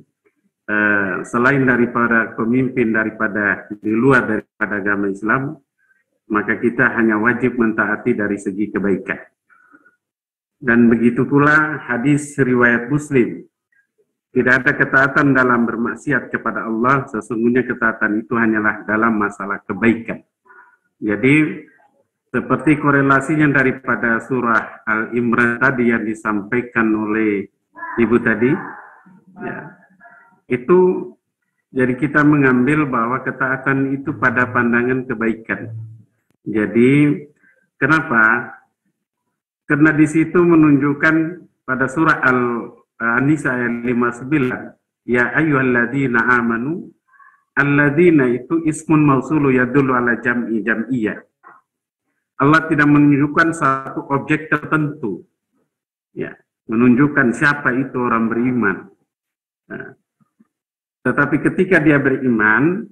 selain daripada pemimpin daripada di luar daripada agama Islam, maka kita hanya wajib mentaati dari segi kebaikan. Dan begitu pula hadis riwayat Muslim, tidak ada ketaatan dalam bermaksiat kepada Allah, sesungguhnya ketaatan itu hanyalah dalam masalah kebaikan. Jadi seperti korelasinya daripada surah Al-Imran tadi yang disampaikan oleh Ibu tadi, ya, itu jadi kita mengambil bahwa ketaatan itu pada pandangan kebaikan. Jadi kenapa? Karena di situ menunjukkan pada surah An-Nisa ayat 59, ya ayyuhalladzina amanu, alladzina itu ismun mausulu yadullu ala jam'iyah. Allah tidak menunjukkan satu objek tertentu, ya, menunjukkan siapa itu orang beriman. Nah, tetapi ketika dia beriman,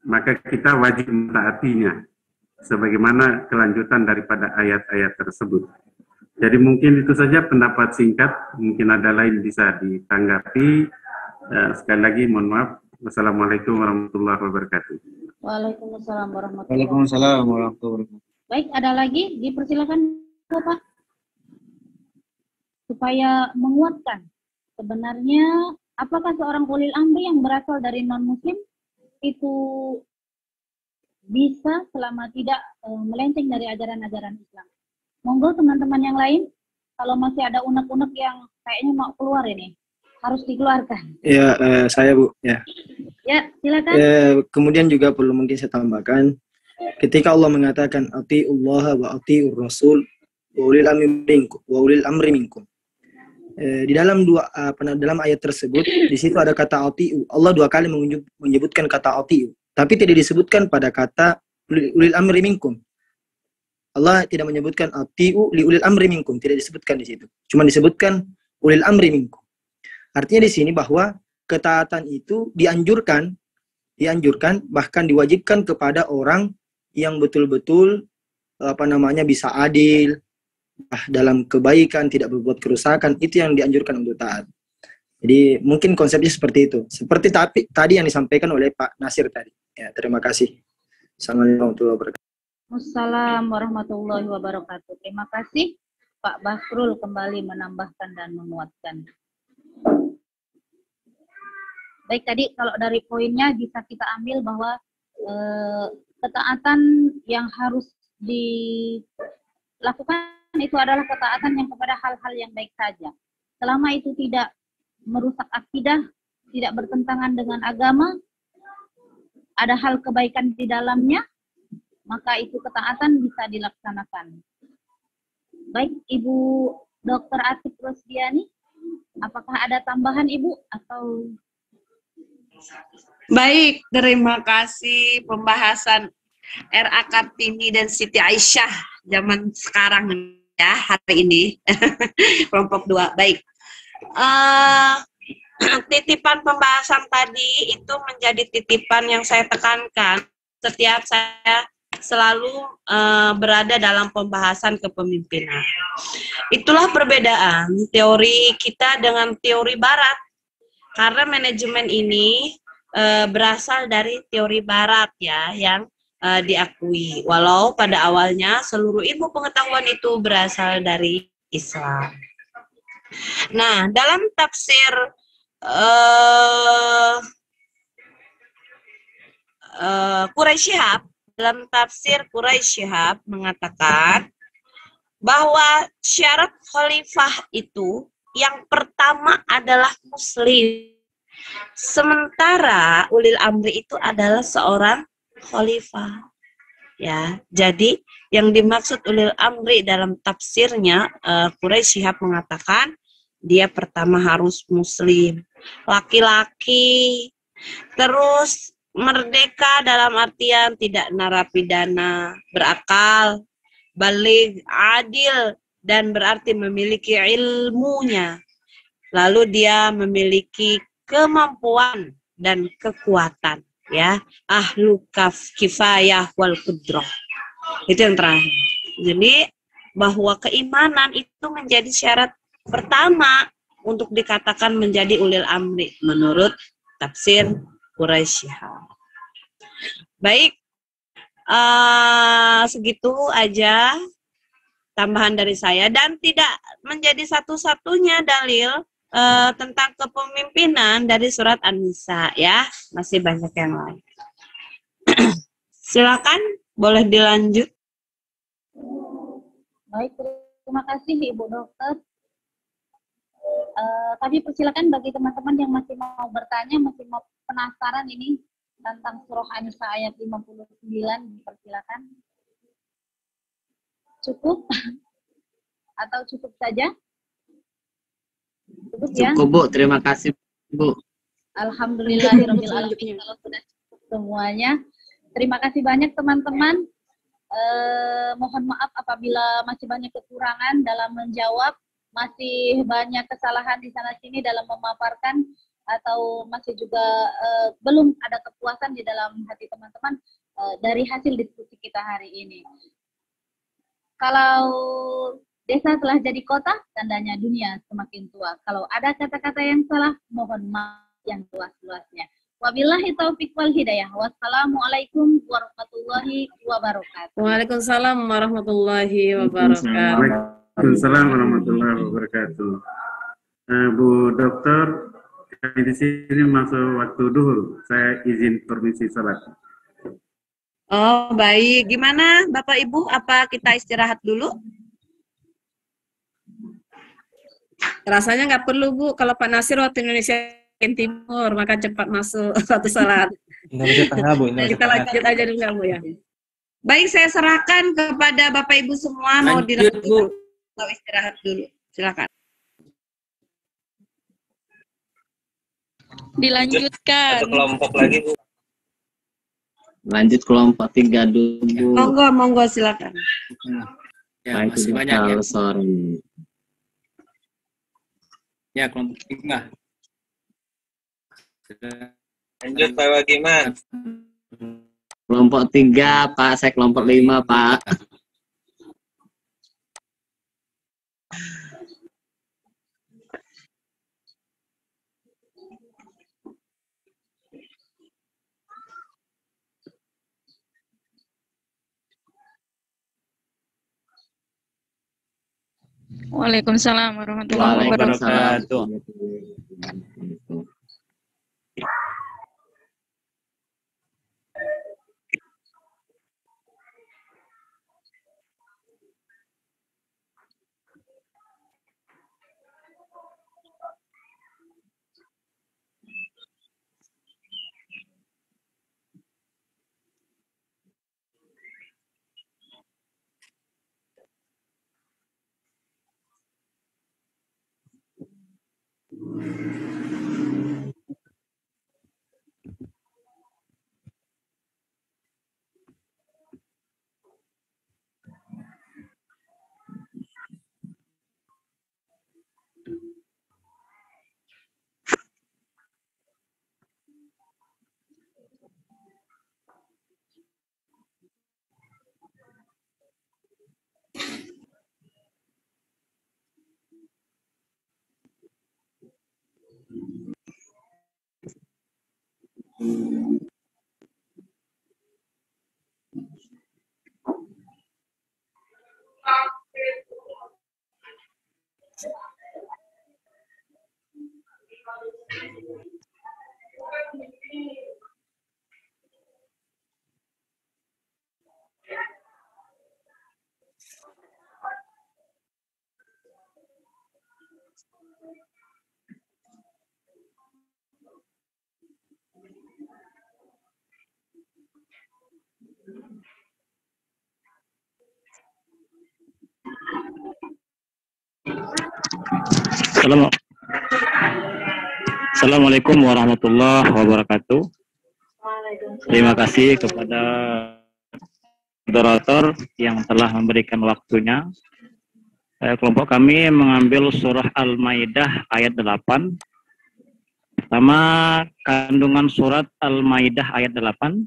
maka kita wajib mentaatinya, sebagaimana kelanjutan daripada ayat-ayat tersebut. Jadi mungkin itu saja pendapat singkat, mungkin ada lain bisa ditanggapi. Sekali lagi mohon maaf. Wassalamualaikum warahmatullahi wabarakatuh. Waalaikumsalam warahmatullahi Waalaikumsalam warahmatullahi wabarakatuh. Baik, ada lagi? Dipersilakan, Bapak. Supaya menguatkan, sebenarnya apakah seorang ulil amri yang berasal dari non-muslim itu bisa selama tidak melenceng dari ajaran-ajaran Islam? Monggo teman-teman yang lain, kalau masih ada unek-unek yang kayaknya mau keluar ini, harus dikeluarkan. Ya, saya Bu. Ya. Ya, silakan. Kemudian juga perlu mungkin saya tambahkan, ketika Allah mengatakan atiullaha wa atiur rasul wa ulil amri minkum. Di dalam dalam ayat tersebut, di situ ada kata atiu. Allah 2 kali menyebutkan kata atiu, tapi tidak disebutkan pada kata ulil amri minkum. Allah tidak menyebutkan atiu li ulil amri minkum, tidak disebutkan di situ. Cuma disebutkan ulil amri minkum. Artinya di sini bahwa ketaatan itu dianjurkan bahkan diwajibkan kepada orang yang betul-betul bisa adil dalam kebaikan, tidak berbuat kerusakan, itu yang dianjurkan untuk taat. Jadi mungkin konsepnya seperti itu. Seperti tadi yang disampaikan oleh Pak Nasir tadi. Ya, terima kasih. Assalamualaikum warahmatullahi wabarakatuh. Assalamualaikum warahmatullahi wabarakatuh. Terima kasih Pak Bahrul kembali menambahkan dan menguatkan. Baik, tadi kalau dari poinnya bisa kita ambil bahwa ketaatan yang harus dilakukan itu adalah ketaatan yang kepada hal-hal yang baik saja. Selama itu tidak merusak akidah, tidak bertentangan dengan agama, ada hal kebaikan di dalamnya, maka itu ketaatan bisa dilaksanakan. Baik, Ibu Dr. Atik Rosdiani, apakah ada tambahan Ibu atau? Baik, terima kasih pembahasan RA Kartini dan Siti Aisyah zaman sekarang ya, hari ini. Kelompok 2. Baik. Titipan pembahasan tadi itu menjadi titipan yang saya tekankan setiap saya selalu berada dalam pembahasan kepemimpinan. Itulah perbedaan teori kita dengan teori barat. Karena manajemen ini berasal dari teori barat ya, yang diakui. Walau pada awalnya seluruh ilmu pengetahuan itu berasal dari Islam. Nah, dalam tafsir Quraisy Shihab, dalam tafsir Quraisy Shihab mengatakan bahwa syarat khalifah itu yang pertama adalah muslim. Sementara ulil amri itu adalah seorang khalifah. Ya, jadi yang dimaksud ulil amri dalam tafsirnya Quraisy Shihab mengatakan dia pertama harus muslim, laki-laki, terus merdeka dalam artian tidak narapidana, berakal, baligh, adil, dan berarti memiliki ilmunya. Lalu dia memiliki kemampuan dan kekuatan, ya. Ahlu kifayah wal qudrah. Itu yang terakhir. Jadi bahwa keimanan itu menjadi syarat pertama untuk dikatakan menjadi ulil amri menurut tafsir Quraisy. Baik, segitu aja tambahan dari saya, dan tidak menjadi satu-satunya dalil tentang kepemimpinan dari surat An-Nisa, ya, masih banyak yang lain. Silakan, boleh dilanjut. Baik, terima kasih Ibu Dokter. Kami persilakan bagi teman-teman yang masih mau bertanya, masih mau penasaran ini tentang surah An-Nisa ayat 59, dipersilakan. Cukup? Atau cukup saja? Cukup ya? Cukup, Bu. Terima kasih, Bu. Alhamdulillahirabbil alamin. Kalau sudah cukup semuanya. Terima kasih banyak teman-teman. Mohon maaf apabila masih banyak kekurangan dalam menjawab, masih banyak kesalahan di sana sini dalam memaparkan, atau masih juga belum ada kepuasan di dalam hati teman-teman dari hasil diskusi kita hari ini. Kalau desa telah jadi kota, tandanya dunia semakin tua. Kalau ada kata-kata yang salah, mohon maaf yang luas-luasnya. Wabillahi taufiq wal hidayah. Wassalamualaikum warahmatullahi wabarakatuh. Waalaikumsalam warahmatullahi wabarakatuh. Waalaikumsalam warahmatullahi wabarakatuh. Bu Dokter, kami di sini masuk waktu duhur. Saya izin permisi salat. Oh, baik. Gimana Bapak Ibu? Apa kita istirahat dulu? Rasanya nggak perlu, Bu. Kalau Pak Nasir waktu Indonesia Timur, maka cepat masuk satu salat. Indonesia Tengah, Bu. Kita lanjut aja dulu, Bu, ya. Baik, saya serahkan kepada Bapak Ibu semua. Mau dilanjutkan atau istirahat dulu? Silakan. Dilanjutkan. Satu kelompok lagi, Bu. Lanjut kelompok 3 dulu, Bu. Monggo, silakan. Ya, masih banyak ya. Sorry. Ya, kelompok 3. Lanjut Pak Wagiman. Kelompok 3, Pak. Saya kelompok 5, Pak. Waalaikumsalam warahmatullahi wabarakatuh. Assalamualaikum warahmatullahi wabarakatuh. Terima kasih kepada moderator yang telah memberikan waktunya. Kelompok kami mengambil surah Al-Maidah ayat 8. Pertama, kandungan surat Al-Maidah ayat 8.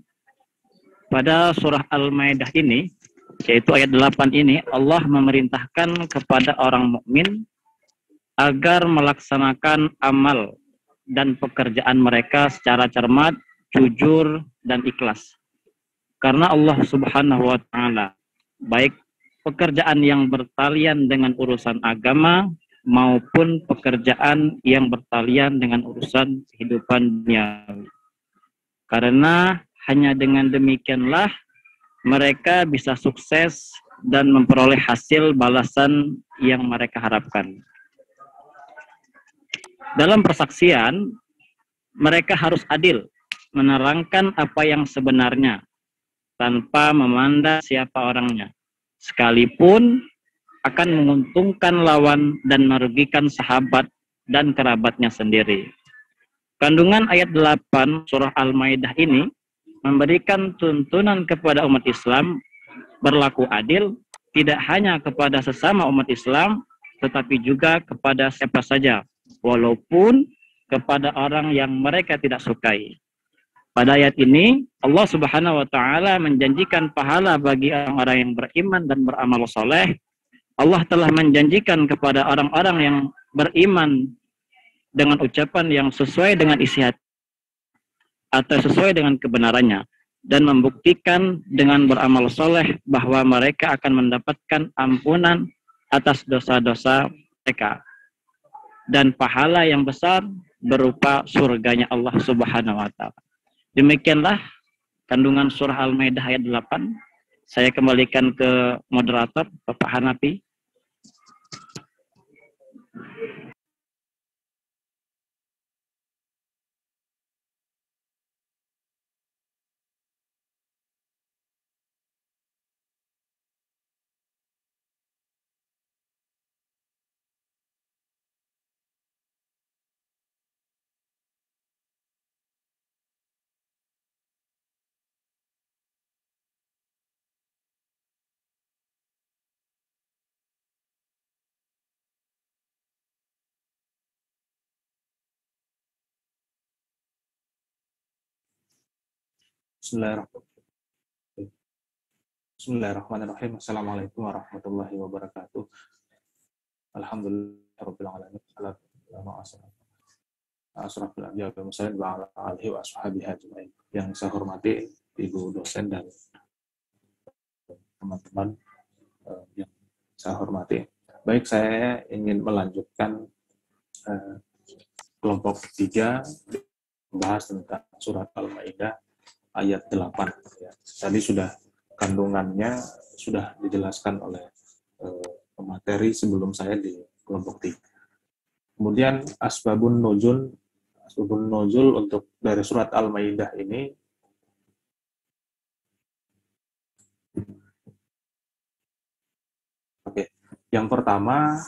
Pada surah Al-Maidah ini, yaitu ayat 8 ini, Allah memerintahkan kepada orang mukmin agar melaksanakan amal dan pekerjaan mereka secara cermat, jujur, dan ikhlas. Karena Allah Subhanahu wa Ta'ala, baik pekerjaan yang bertalian dengan urusan agama maupun pekerjaan yang bertalian dengan urusan kehidupan duniawi. Karena hanya dengan demikianlah mereka bisa sukses dan memperoleh hasil balasan yang mereka harapkan. Dalam persaksian, mereka harus adil, menerangkan apa yang sebenarnya, tanpa memandang siapa orangnya, sekalipun akan menguntungkan lawan dan merugikan sahabat dan kerabatnya sendiri. Kandungan ayat 8 surah Al-Maidah ini memberikan tuntunan kepada umat Islam berlaku adil, tidak hanya kepada sesama umat Islam, tetapi juga kepada siapa saja, walaupun kepada orang yang mereka tidak sukai. Pada ayat ini, Allah Subhanahu wa Ta'ala menjanjikan pahala bagi orang-orang yang beriman dan beramal soleh. Allah telah menjanjikan kepada orang-orang yang beriman dengan ucapan yang sesuai dengan isi hati atau sesuai dengan kebenarannya, dan membuktikan dengan beramal soleh bahwa mereka akan mendapatkan ampunan atas dosa-dosa mereka dan pahala yang besar berupa surganya Allah Subhanahu wa Ta'ala. Demikianlah kandungan surah Al-Maidah ayat 8. Saya kembalikan ke moderator Bapak Hanafi. Bismillahirrahmanirrahim. Assalamualaikum warahmatullahi wabarakatuh. Alhamdulillahirabbil alamin. Yang saya hormati Ibu dosen dan teman-teman yang saya hormati. Baik, saya ingin melanjutkan kelompok 3 membahas tentang surat Al-Maidah ayat 8. Ya. Tadi sudah kandungannya sudah dijelaskan oleh pemateri sebelum saya di kelompok 3. Kemudian asbabun nuzul untuk dari surat Al-Maidah ini yang pertama,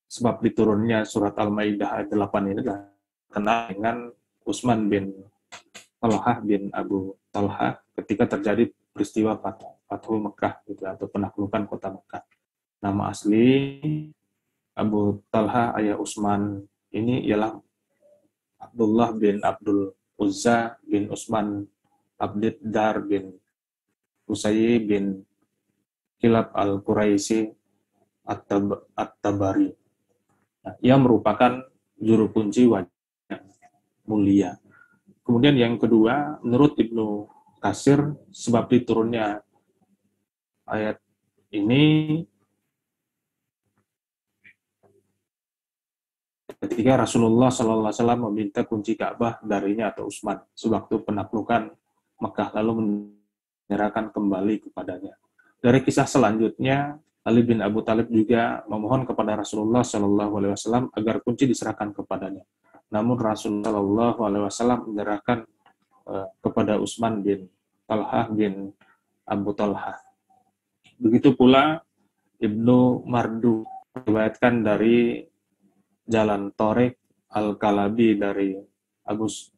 sebab diturunnya surat Al-Maidah ayat 8 ini adalah kenal dengan Utsman bin Talhah bin Abu Talhah ketika terjadi peristiwa Fathul Mekah gitu, atau penaklukan kota Mekah. Nama asli Abu Talhah ayah Utsman ini ialah Abdullah bin Abdul Uzza bin Utsman Abdid Dar bin Usayy bin Kilab al-Quraisy At-Tabari. Nah, ia merupakan juru kunci wajah mulia. Kemudian yang kedua, menurut Ibnu Katsir, sebab diturunnya ayat ini ketika Rasulullah SAW meminta kunci Ka'bah darinya atau Utsman sewaktu penaklukan Mekah, lalu menyerahkan kembali kepadanya. Dari kisah selanjutnya, Ali bin Abu Thalib juga memohon kepada Rasulullah SAW agar kunci diserahkan kepadanya. Namun Rasulullah SAW menyerahkan kepada Utsman bin Talhah bin Abu Talhah. Begitu pula Ibnu Mardu meriwayatkan dari Jalan Thoriq Al-Kalabi dari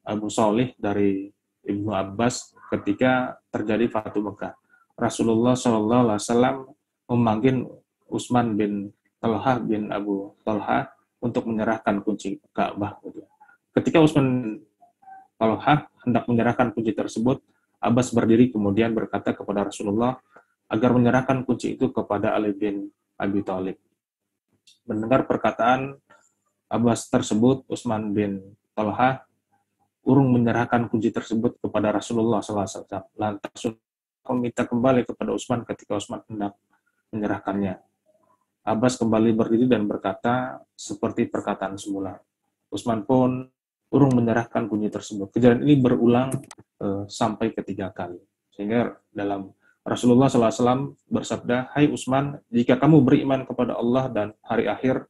Abu Sholih dari Ibnu Abbas ketika terjadi Fathu Mekah. Rasulullah SAW memanggil Utsman bin Talhah bin Abu Talhah untuk menyerahkan kunci Ka'bah. Gitu. Ketika Utsman Talha hendak menyerahkan kunci tersebut, Abbas berdiri kemudian berkata kepada Rasulullah agar menyerahkan kunci itu kepada Ali bin Abi Thalib. Mendengar perkataan Abbas tersebut, Utsman bin Talha urung menyerahkan kunci tersebut kepada Rasulullah SAW. Lantas meminta kembali kepada Utsman ketika Utsman hendak menyerahkannya. Abbas kembali berdiri dan berkata seperti perkataan semula. Utsman pun urung menyerahkan kunci tersebut. Kejadian ini berulang sampai ketiga kali. Sehingga dalam Rasulullah SAW bersabda, "Hai Utsman, jika kamu beriman kepada Allah dan hari akhir,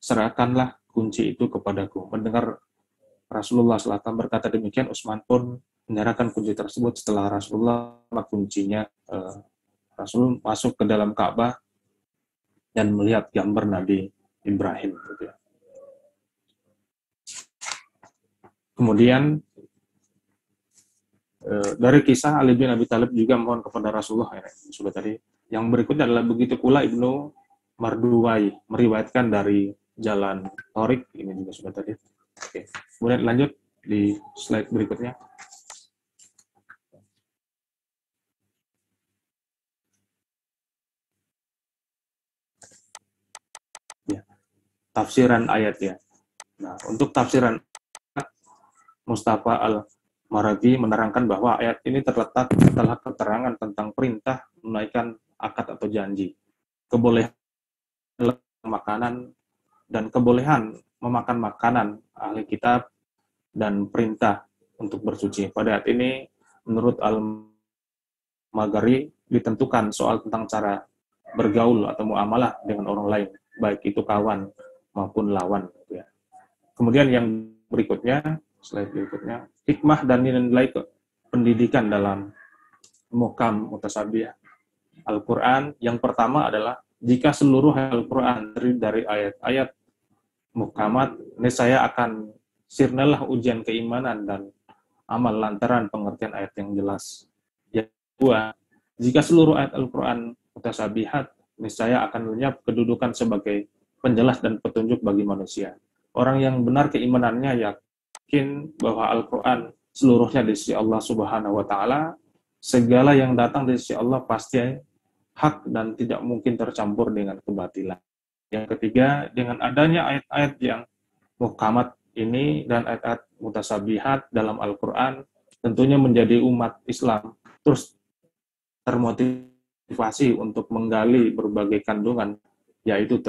serahkanlah kunci itu kepadaku." Mendengar Rasulullah SAW berkata demikian, Utsman pun menyerahkan kunci tersebut. Setelah Rasulullah kuncinya, Rasul masuk ke dalam Ka'bah dan melihat gambar Nabi Ibrahim. Kemudian dari kisah Ali bin Abi Thalib juga mohon kepada Rasulullah, sudah tadi. Yang berikutnya adalah begitu pula Ibnu Marduwai meriwayatkan dari jalan Tariq, ini juga sudah tadi. Oke. Kemudian lanjut di slide berikutnya. Ya. Tafsiran ayat ya. Nah, untuk tafsiran Mustafa Al-Maraghi menerangkan bahwa ayat ini terletak setelah keterangan tentang perintah menunaikan akad atau janji, kebolehan makanan dan kebolehan memakan makanan ahli kitab, dan perintah untuk bersuci. Pada ayat ini, menurut Al-Maghari, ditentukan soal tentang cara bergaul atau muamalah dengan orang lain, baik itu kawan maupun lawan. Kemudian yang berikutnya, slide berikutnya, hikmah dan nilai pendidikan dalam muhkam mutasabih Al-Quran. Yang pertama adalah, jika seluruh Al-Quran dari ayat-ayat muhkamat, niscaya akan sirnalah ujian keimanan dan amal lantaran pengertian ayat yang jelas. Yang kedua, jika seluruh ayat Al-Quran mutasabihat, niscaya akan lenyap kedudukan sebagai penjelas dan petunjuk bagi manusia. Orang yang benar keimanannya yakin bahwa Al-Quran seluruhnya di sisi Allah Subhanahu wa Ta'ala, segala yang datang dari sisi Allah pasti hak dan tidak mungkin tercampur dengan kebatilan. Yang ketiga, dengan adanya ayat-ayat yang muhkamat ini dan ayat-ayat mutasabihat dalam Al-Quran, tentunya menjadi umat Islam terus termotivasi untuk menggali berbagai kandungan, yaitu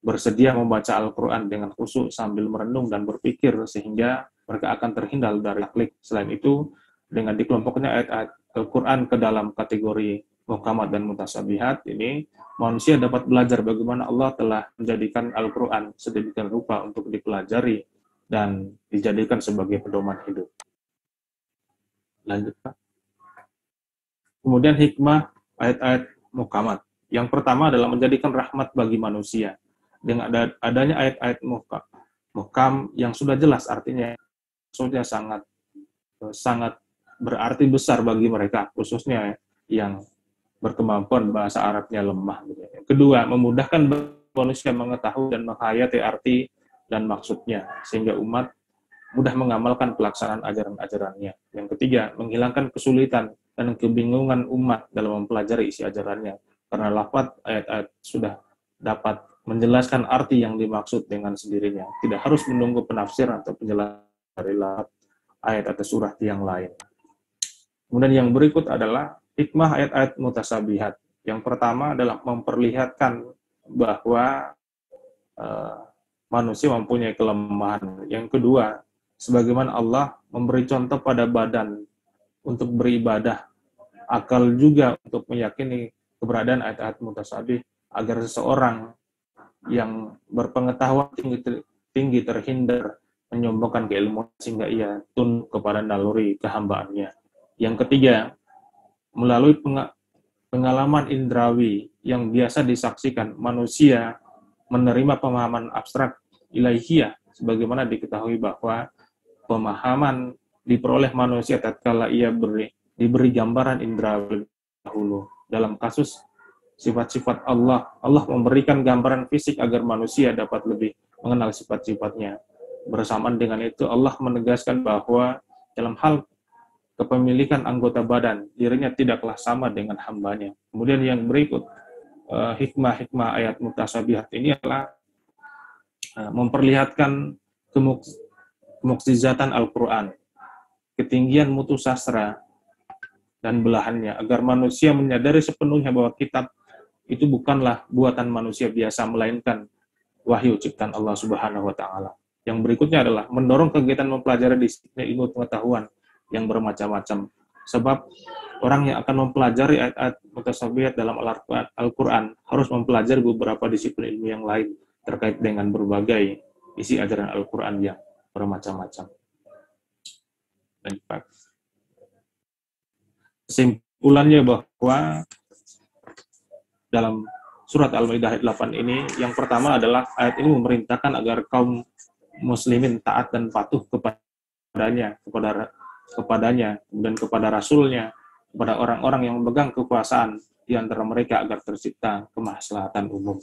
bersedia membaca Al-Quran dengan khusyuk sambil merenung dan berpikir, sehingga mereka akan terhindar dari taklid. Selain itu, dengan dikelompoknya ayat-ayat Al-Quran ke dalam kategori muhkamat dan mutasabihat ini, manusia dapat belajar bagaimana Allah telah menjadikan Al-Quran sedemikian rupa untuk dipelajari dan dijadikan sebagai pedoman hidup. Lanjut, Pak. Kemudian hikmah ayat-ayat muhkamat. Yang pertama adalah menjadikan rahmat bagi manusia. Dengan adanya ayat-ayat muhkam yang sudah jelas artinya, maksudnya sangat berarti besar bagi mereka, khususnya yang berkemampuan bahasa Arabnya lemah. Kedua, memudahkan manusia mengetahui dan menghayati arti dan maksudnya, sehingga umat mudah mengamalkan pelaksanaan ajaran-ajarannya. Yang ketiga, menghilangkan kesulitan dan kebingungan umat dalam mempelajari isi ajarannya, karena lafaz ayat-ayat sudah dapat menjelaskan arti yang dimaksud dengan sendirinya, tidak harus menunggu penafsiran atau penjelasan dari lafaz ayat atau surat yang lain. Kemudian yang berikut adalah hikmah ayat-ayat mutasabihat. Yang pertama adalah memperlihatkan bahwa manusia mempunyai kelemahan. Yang kedua, sebagaimana Allah memberi contoh pada badan untuk beribadah, akal juga untuk meyakini keberadaan ayat-ayat mutasabih, agar seseorang yang berpengetahuan tinggi terhindar menyombongkan keilmuan sehingga ia tunduk kepada naluri kehambaannya. Yang ketiga, melalui pengalaman indrawi yang biasa disaksikan, manusia menerima pemahaman abstrak ilahiyah, sebagaimana diketahui bahwa pemahaman diperoleh manusia tatkala ia diberi gambaran indrawi dahulu. Dalam kasus sifat-sifat Allah, Allah memberikan gambaran fisik agar manusia dapat lebih mengenal sifat-sifatnya. Bersamaan dengan itu Allah menegaskan bahwa dalam hal kepemilikan anggota badan, dirinya tidaklah sama dengan hambanya. Kemudian yang berikut, hikmah-hikmah ayat mutasabihat ini adalah memperlihatkan kemukjizatan Al-Quran, ketinggian mutu sastra dan belahannya, agar manusia menyadari sepenuhnya bahwa kitab itu bukanlah buatan manusia biasa, melainkan wahyu ciptaan Allah Subhanahu wa Ta'ala. Yang berikutnya adalah mendorong kegiatan mempelajari disiplin ilmu pengetahuan yang bermacam-macam. Sebab orang yang akan mempelajari ayat-ayat mutasabihat dalam Al-Quran harus mempelajari beberapa disiplin ilmu yang lain terkait dengan berbagai isi ajaran Al-Quran yang bermacam-macam. Kesimpulannya bahwa dalam surat Al-Maidah ayat 8 ini, yang pertama adalah ayat ini memerintahkan agar kaum muslimin taat dan patuh kepadanya, kemudian kepada Rasulnya, kepada orang-orang yang memegang kekuasaan di antara mereka agar tercipta kemaslahatan umum.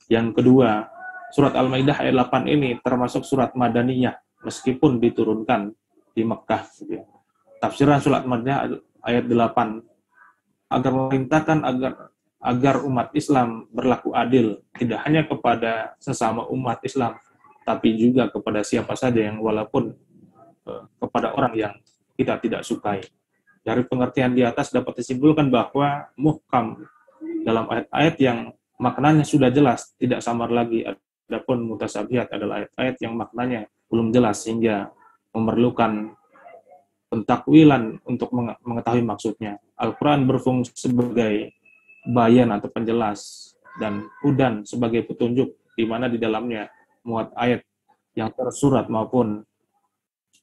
Yang kedua, surat Al-Maidah ayat 8 ini termasuk surat Madaniyah, meskipun diturunkan di Mekkah. Tafsiran surat Madaniyah ayat 8 agar memerintahkan agar umat Islam berlaku adil, tidak hanya kepada sesama umat Islam, tapi juga kepada siapa saja yang walaupun kepada orang yang kita tidak sukai. Dari pengertian di atas dapat disimpulkan bahwa muhkam dalam ayat-ayat yang maknanya sudah jelas, tidak samar lagi. Adapun mutasabihat adalah ayat-ayat yang maknanya belum jelas sehingga memerlukan pentakwilan untuk mengetahui maksudnya. Al-Quran berfungsi sebagai bayan atau penjelas, dan hudan sebagai petunjuk, di mana di dalamnya muat ayat yang tersurat maupun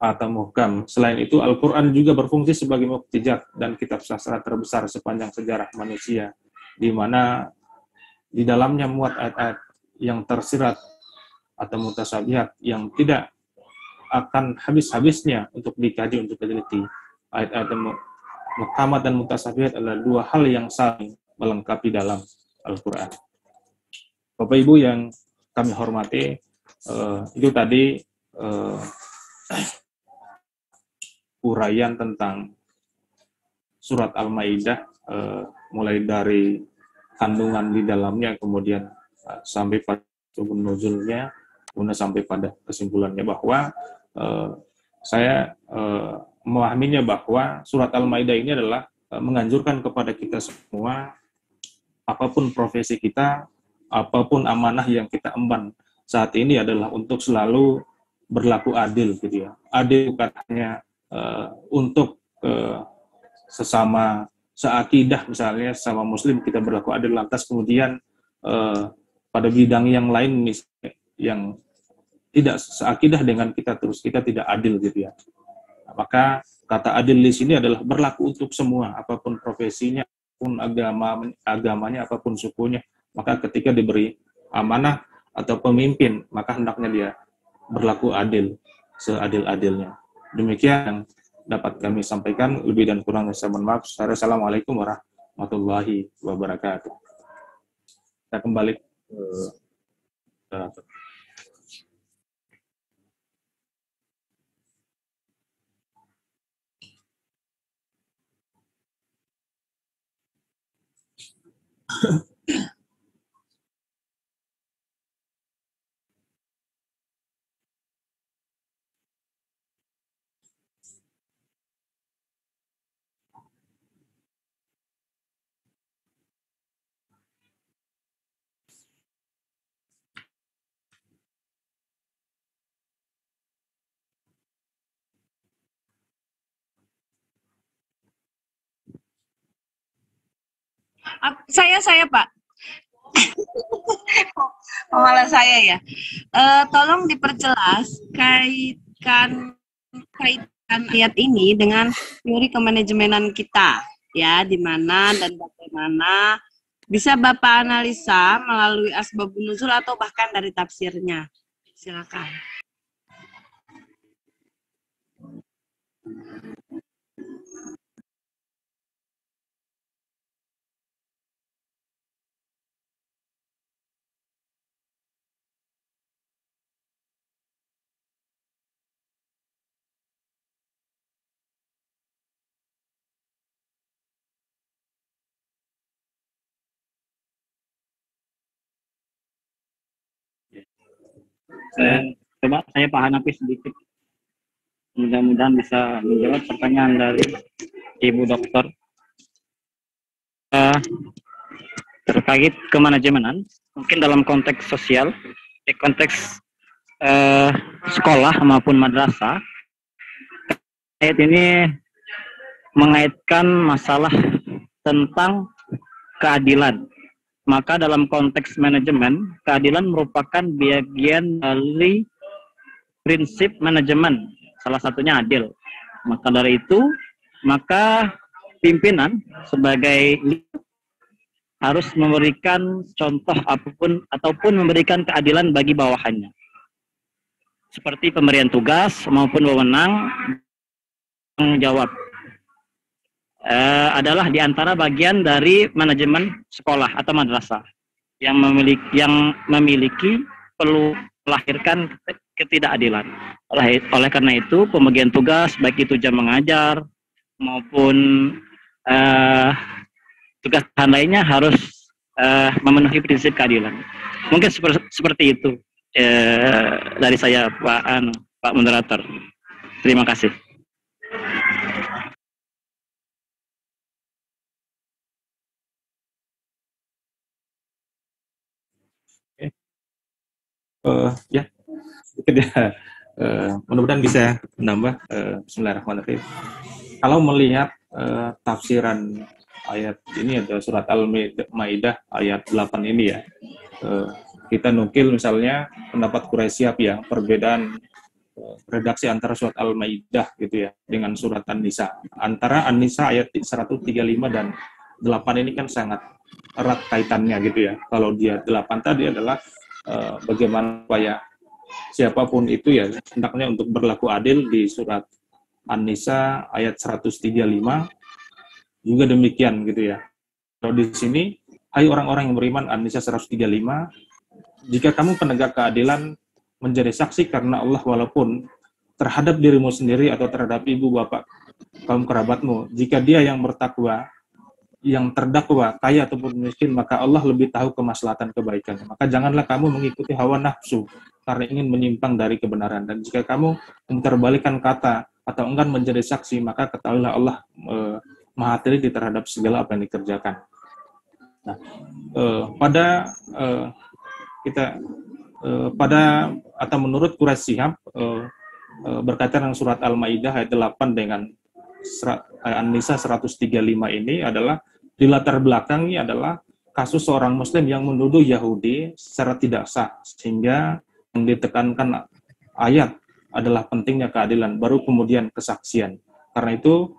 atau muhkam. Selain itu, Al-Quran juga berfungsi sebagai mukjizat dan kitab sastra terbesar sepanjang sejarah manusia, di mana di dalamnya muat ayat-ayat yang tersirat atau mutasabihat yang tidak akan habis-habisnya untuk dikaji, untuk diteliti. Ayat-ayat muhkamat dan mutasabihat adalah dua hal yang saling melengkapi dalam Al-Quran. Bapak Ibu yang kami hormati, itu tadi uraian tentang surat Al-Maidah, mulai dari kandungan di dalamnya, kemudian sampai pada nuzulnya, kemudian sampai pada kesimpulannya, bahwa saya memahaminya bahwa surat Al-Maidah ini adalah menganjurkan kepada kita semua, apapun profesi kita, apapun amanah yang kita emban saat ini, adalah untuk selalu berlaku adil, gitu ya. Adil bukan hanya untuk sesama seakidah, misalnya sesama muslim kita berlaku adil, lantas kemudian pada bidang yang lain misalnya yang tidak seakidah dengan kita, terus kita tidak adil, gitu ya. Maka kata adil di sini adalah berlaku untuk semua, apapun profesinya, apapun agamanya, apapun sukunya. Maka ketika diberi amanah atau pemimpin, maka hendaknya dia berlaku adil, seadil-adilnya. Demikian yang dapat kami sampaikan. Lebih dan kurang saya mohon maaf. Assalamualaikum warahmatullahi wabarakatuh. Kita kembali ke Saya Pak. Malah saya ya. Tolong diperjelas kaitan ayat ini dengan teori kemanajemenan kita, ya, di mana dan bagaimana bisa Bapak analisa melalui asbabun nuzul atau bahkan dari tafsirnya. Silakan. Coba saya Pak Hanafi sedikit. Mudah-mudahan bisa menjawab pertanyaan dari Ibu Dokter terkait kemanajemenan, mungkin dalam konteks sosial, di konteks sekolah maupun madrasah. Ayat ini mengaitkan masalah tentang keadilan. Maka dalam konteks manajemen, keadilan merupakan bagian dari prinsip manajemen. Salah satunya adil. Maka dari itu, maka pimpinan sebagai harus memberikan contoh apapun ataupun memberikan keadilan bagi bawahannya. Seperti pemberian tugas maupun wewenang tanggung jawab. Adalah diantara bagian dari manajemen sekolah atau madrasah yang memiliki perlu melahirkan ketidakadilan. Oleh karena itu, pembagian tugas baik itu jam mengajar maupun tugas lainnya harus memenuhi prinsip keadilan. Mungkin seperti itu dari saya, Pak Moderator. Terima kasih. Ya, sedikit ya. Mudah-mudahan bisa menambah. Bismillahirrahmanirrahim. Kalau melihat tafsiran ayat ini ada surat Al-Maidah ayat 8 ini ya, kita nukil misalnya pendapat Quraisyah yang perbedaan redaksi antara surat Al-Maidah gitu ya dengan surat An-Nisa. Antara An-Nisa ayat 135 dan 8 ini kan sangat erat kaitannya gitu ya. Kalau dia 8 tadi adalah bagaimana supaya siapapun itu ya hendaknya untuk berlaku adil di surat An-Nisa ayat 135 juga demikian gitu ya. Kalau di sini, hai orang-orang yang beriman, An-Nisa 135, jika kamu penegak keadilan menjadi saksi karena Allah walaupun terhadap dirimu sendiri atau terhadap ibu bapak kaum kerabatmu, jika dia yang bertakwa, yang terdakwa, kaya ataupun miskin, maka Allah lebih tahu kemaslahatan kebaikannya. Maka janganlah kamu mengikuti hawa nafsu karena ingin menyimpang dari kebenaran. Dan jika kamu memutarbalikkan kata atau enggan menjadi saksi, maka ketahuilah Allah Maha teliti terhadap segala apa yang dikerjakan. Nah, atau menurut Quraisyah berkaitan dengan surat Al-Maidah ayat 8 dengan An-Nisa 135 ini adalah dilatar belakangi adalah kasus seorang muslim yang menuduh Yahudi secara tidak sah, sehingga yang ditekankan ayat adalah pentingnya keadilan, baru kemudian kesaksian. Karena itu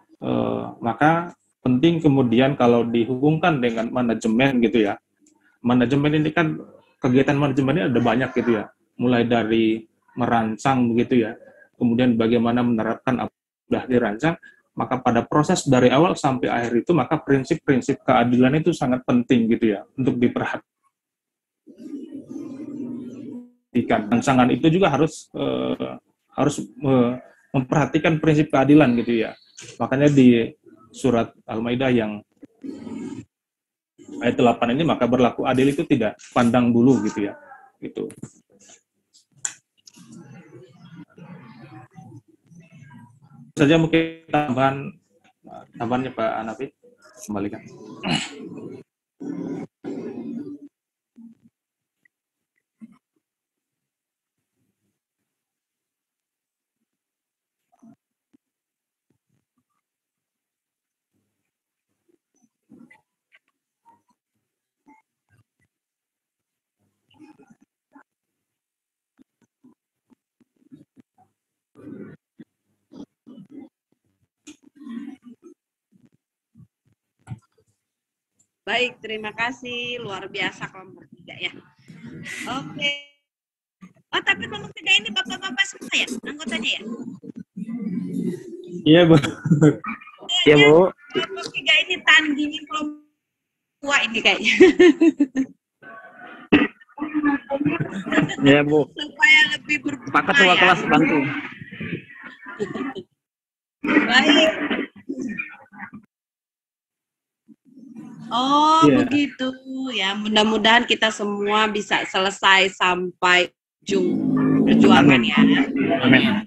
maka penting kemudian kalau dihubungkan dengan manajemen gitu ya. Manajemen ini kan kegiatan manajemen ini ada banyak gitu ya. Mulai dari merancang begitu ya. Kemudian bagaimana menerapkan apa yang sudah dirancang. Maka pada proses dari awal sampai akhir itu, maka prinsip-prinsip keadilan itu sangat penting gitu ya, untuk diperhatikan. Rancangan itu juga harus memperhatikan prinsip keadilan gitu ya. Makanya di surat Al-Maidah yang ayat 8 ini, maka berlaku adil itu tidak pandang bulu gitu ya. Gitu. Saja mungkin tambahannya Pak Hanafi, kembalikan. Baik, terima kasih. Luar biasa kelompok 3 ya. Oke. Oh, tapi kelompok 3 ini bapak-bapak semua ya anggotanya ya? Iya, Bu. Iya, Bu. Kelompok 3 ini tandingin kelompok tua ini kayaknya. Iya, Bu. Supaya lebih berguna. Pak Ketua kelas bantu. Baik. Oh, begitu ya. Mudah-mudahan kita semua bisa selesai sampai ujung perjuangan Amin. ya. Amin.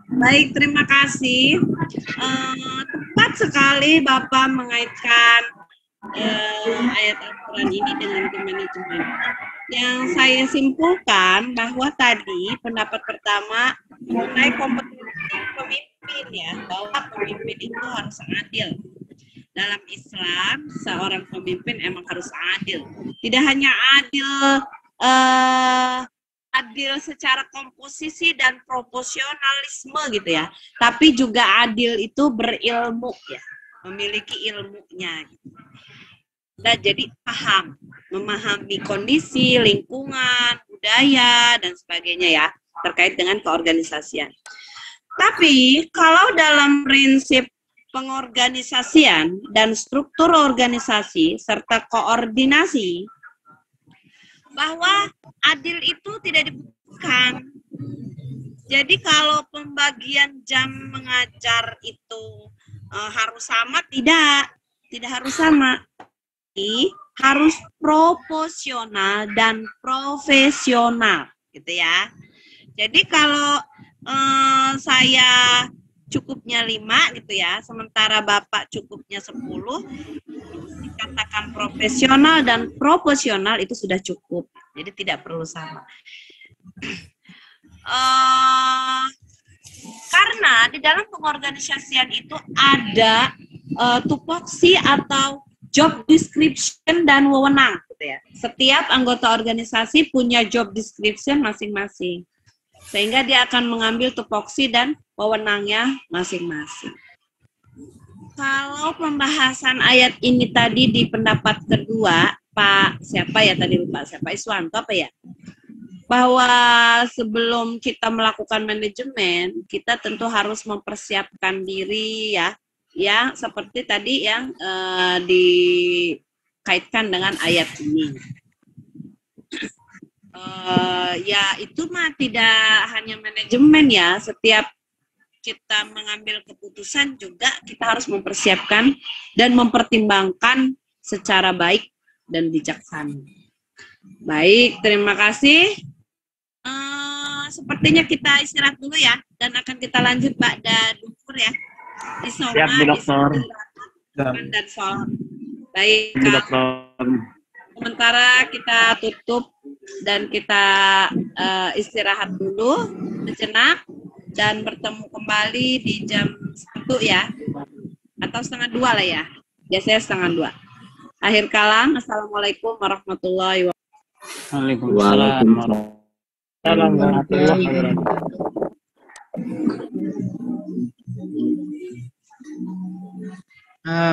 Baik, terima kasih. Tepat sekali Bapak mengaitkan ayat Al-Quran ini dengan manajemen. Yang saya simpulkan bahwa tadi pendapat pertama mengenai kompetensi pemimpin ya, bahwa pemimpin itu harus adil. Dalam Islam, seorang pemimpin emang harus adil. Tidak hanya adil adil secara komposisi dan proporsionalisme gitu ya, tapi juga adil itu berilmu ya, memiliki ilmunya. Gitu. Dan jadi paham, memahami kondisi, lingkungan, budaya dan sebagainya ya, terkait dengan keorganisasian. Tapi kalau dalam prinsip pengorganisasian dan struktur organisasi serta koordinasi, bahwa adil itu tidak dibutuhkan. Jadi kalau pembagian jam mengajar itu harus sama, tidak harus sama. Tapi harus proporsional dan profesional, gitu ya. Jadi kalau saya cukupnya 5 gitu ya, sementara Bapak cukupnya 10, dikatakan profesional dan proporsional itu sudah cukup. Jadi tidak perlu sama. Karena di dalam pengorganisasian itu ada tupoksi atau job description dan wewenang gitu ya. Setiap anggota organisasi punya job description masing-masing. Sehingga dia akan mengambil tupoksi dan wewenangnya masing-masing. Kalau pembahasan ayat ini tadi di pendapat kedua, Pak siapa ya tadi lupa, Pak Iswanto apa ya? Bahwa sebelum kita melakukan manajemen, kita tentu harus mempersiapkan diri ya, yang seperti tadi yang dikaitkan dengan ayat ini. Ya itu mah tidak hanya manajemen ya, setiap kita mengambil keputusan juga kita harus mempersiapkan dan mempertimbangkan secara baik dan bijaksana. Baik, terima kasih. Sepertinya kita istirahat dulu ya, dan akan kita lanjut Ba'da Duhur ya. Siap, Bu Dokter. Dan sholat. Baik, sementara kita tutup dan kita istirahat dulu sejenak dan bertemu kembali di jam 1 ya, atau 1:30 lah ya, biasanya 1:30. Akhir kalam, assalamualaikum warahmatullahi wabarakatuh. Waalaikumsalam warahmatullahi wabarakatuh.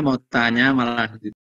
Mau tanya malah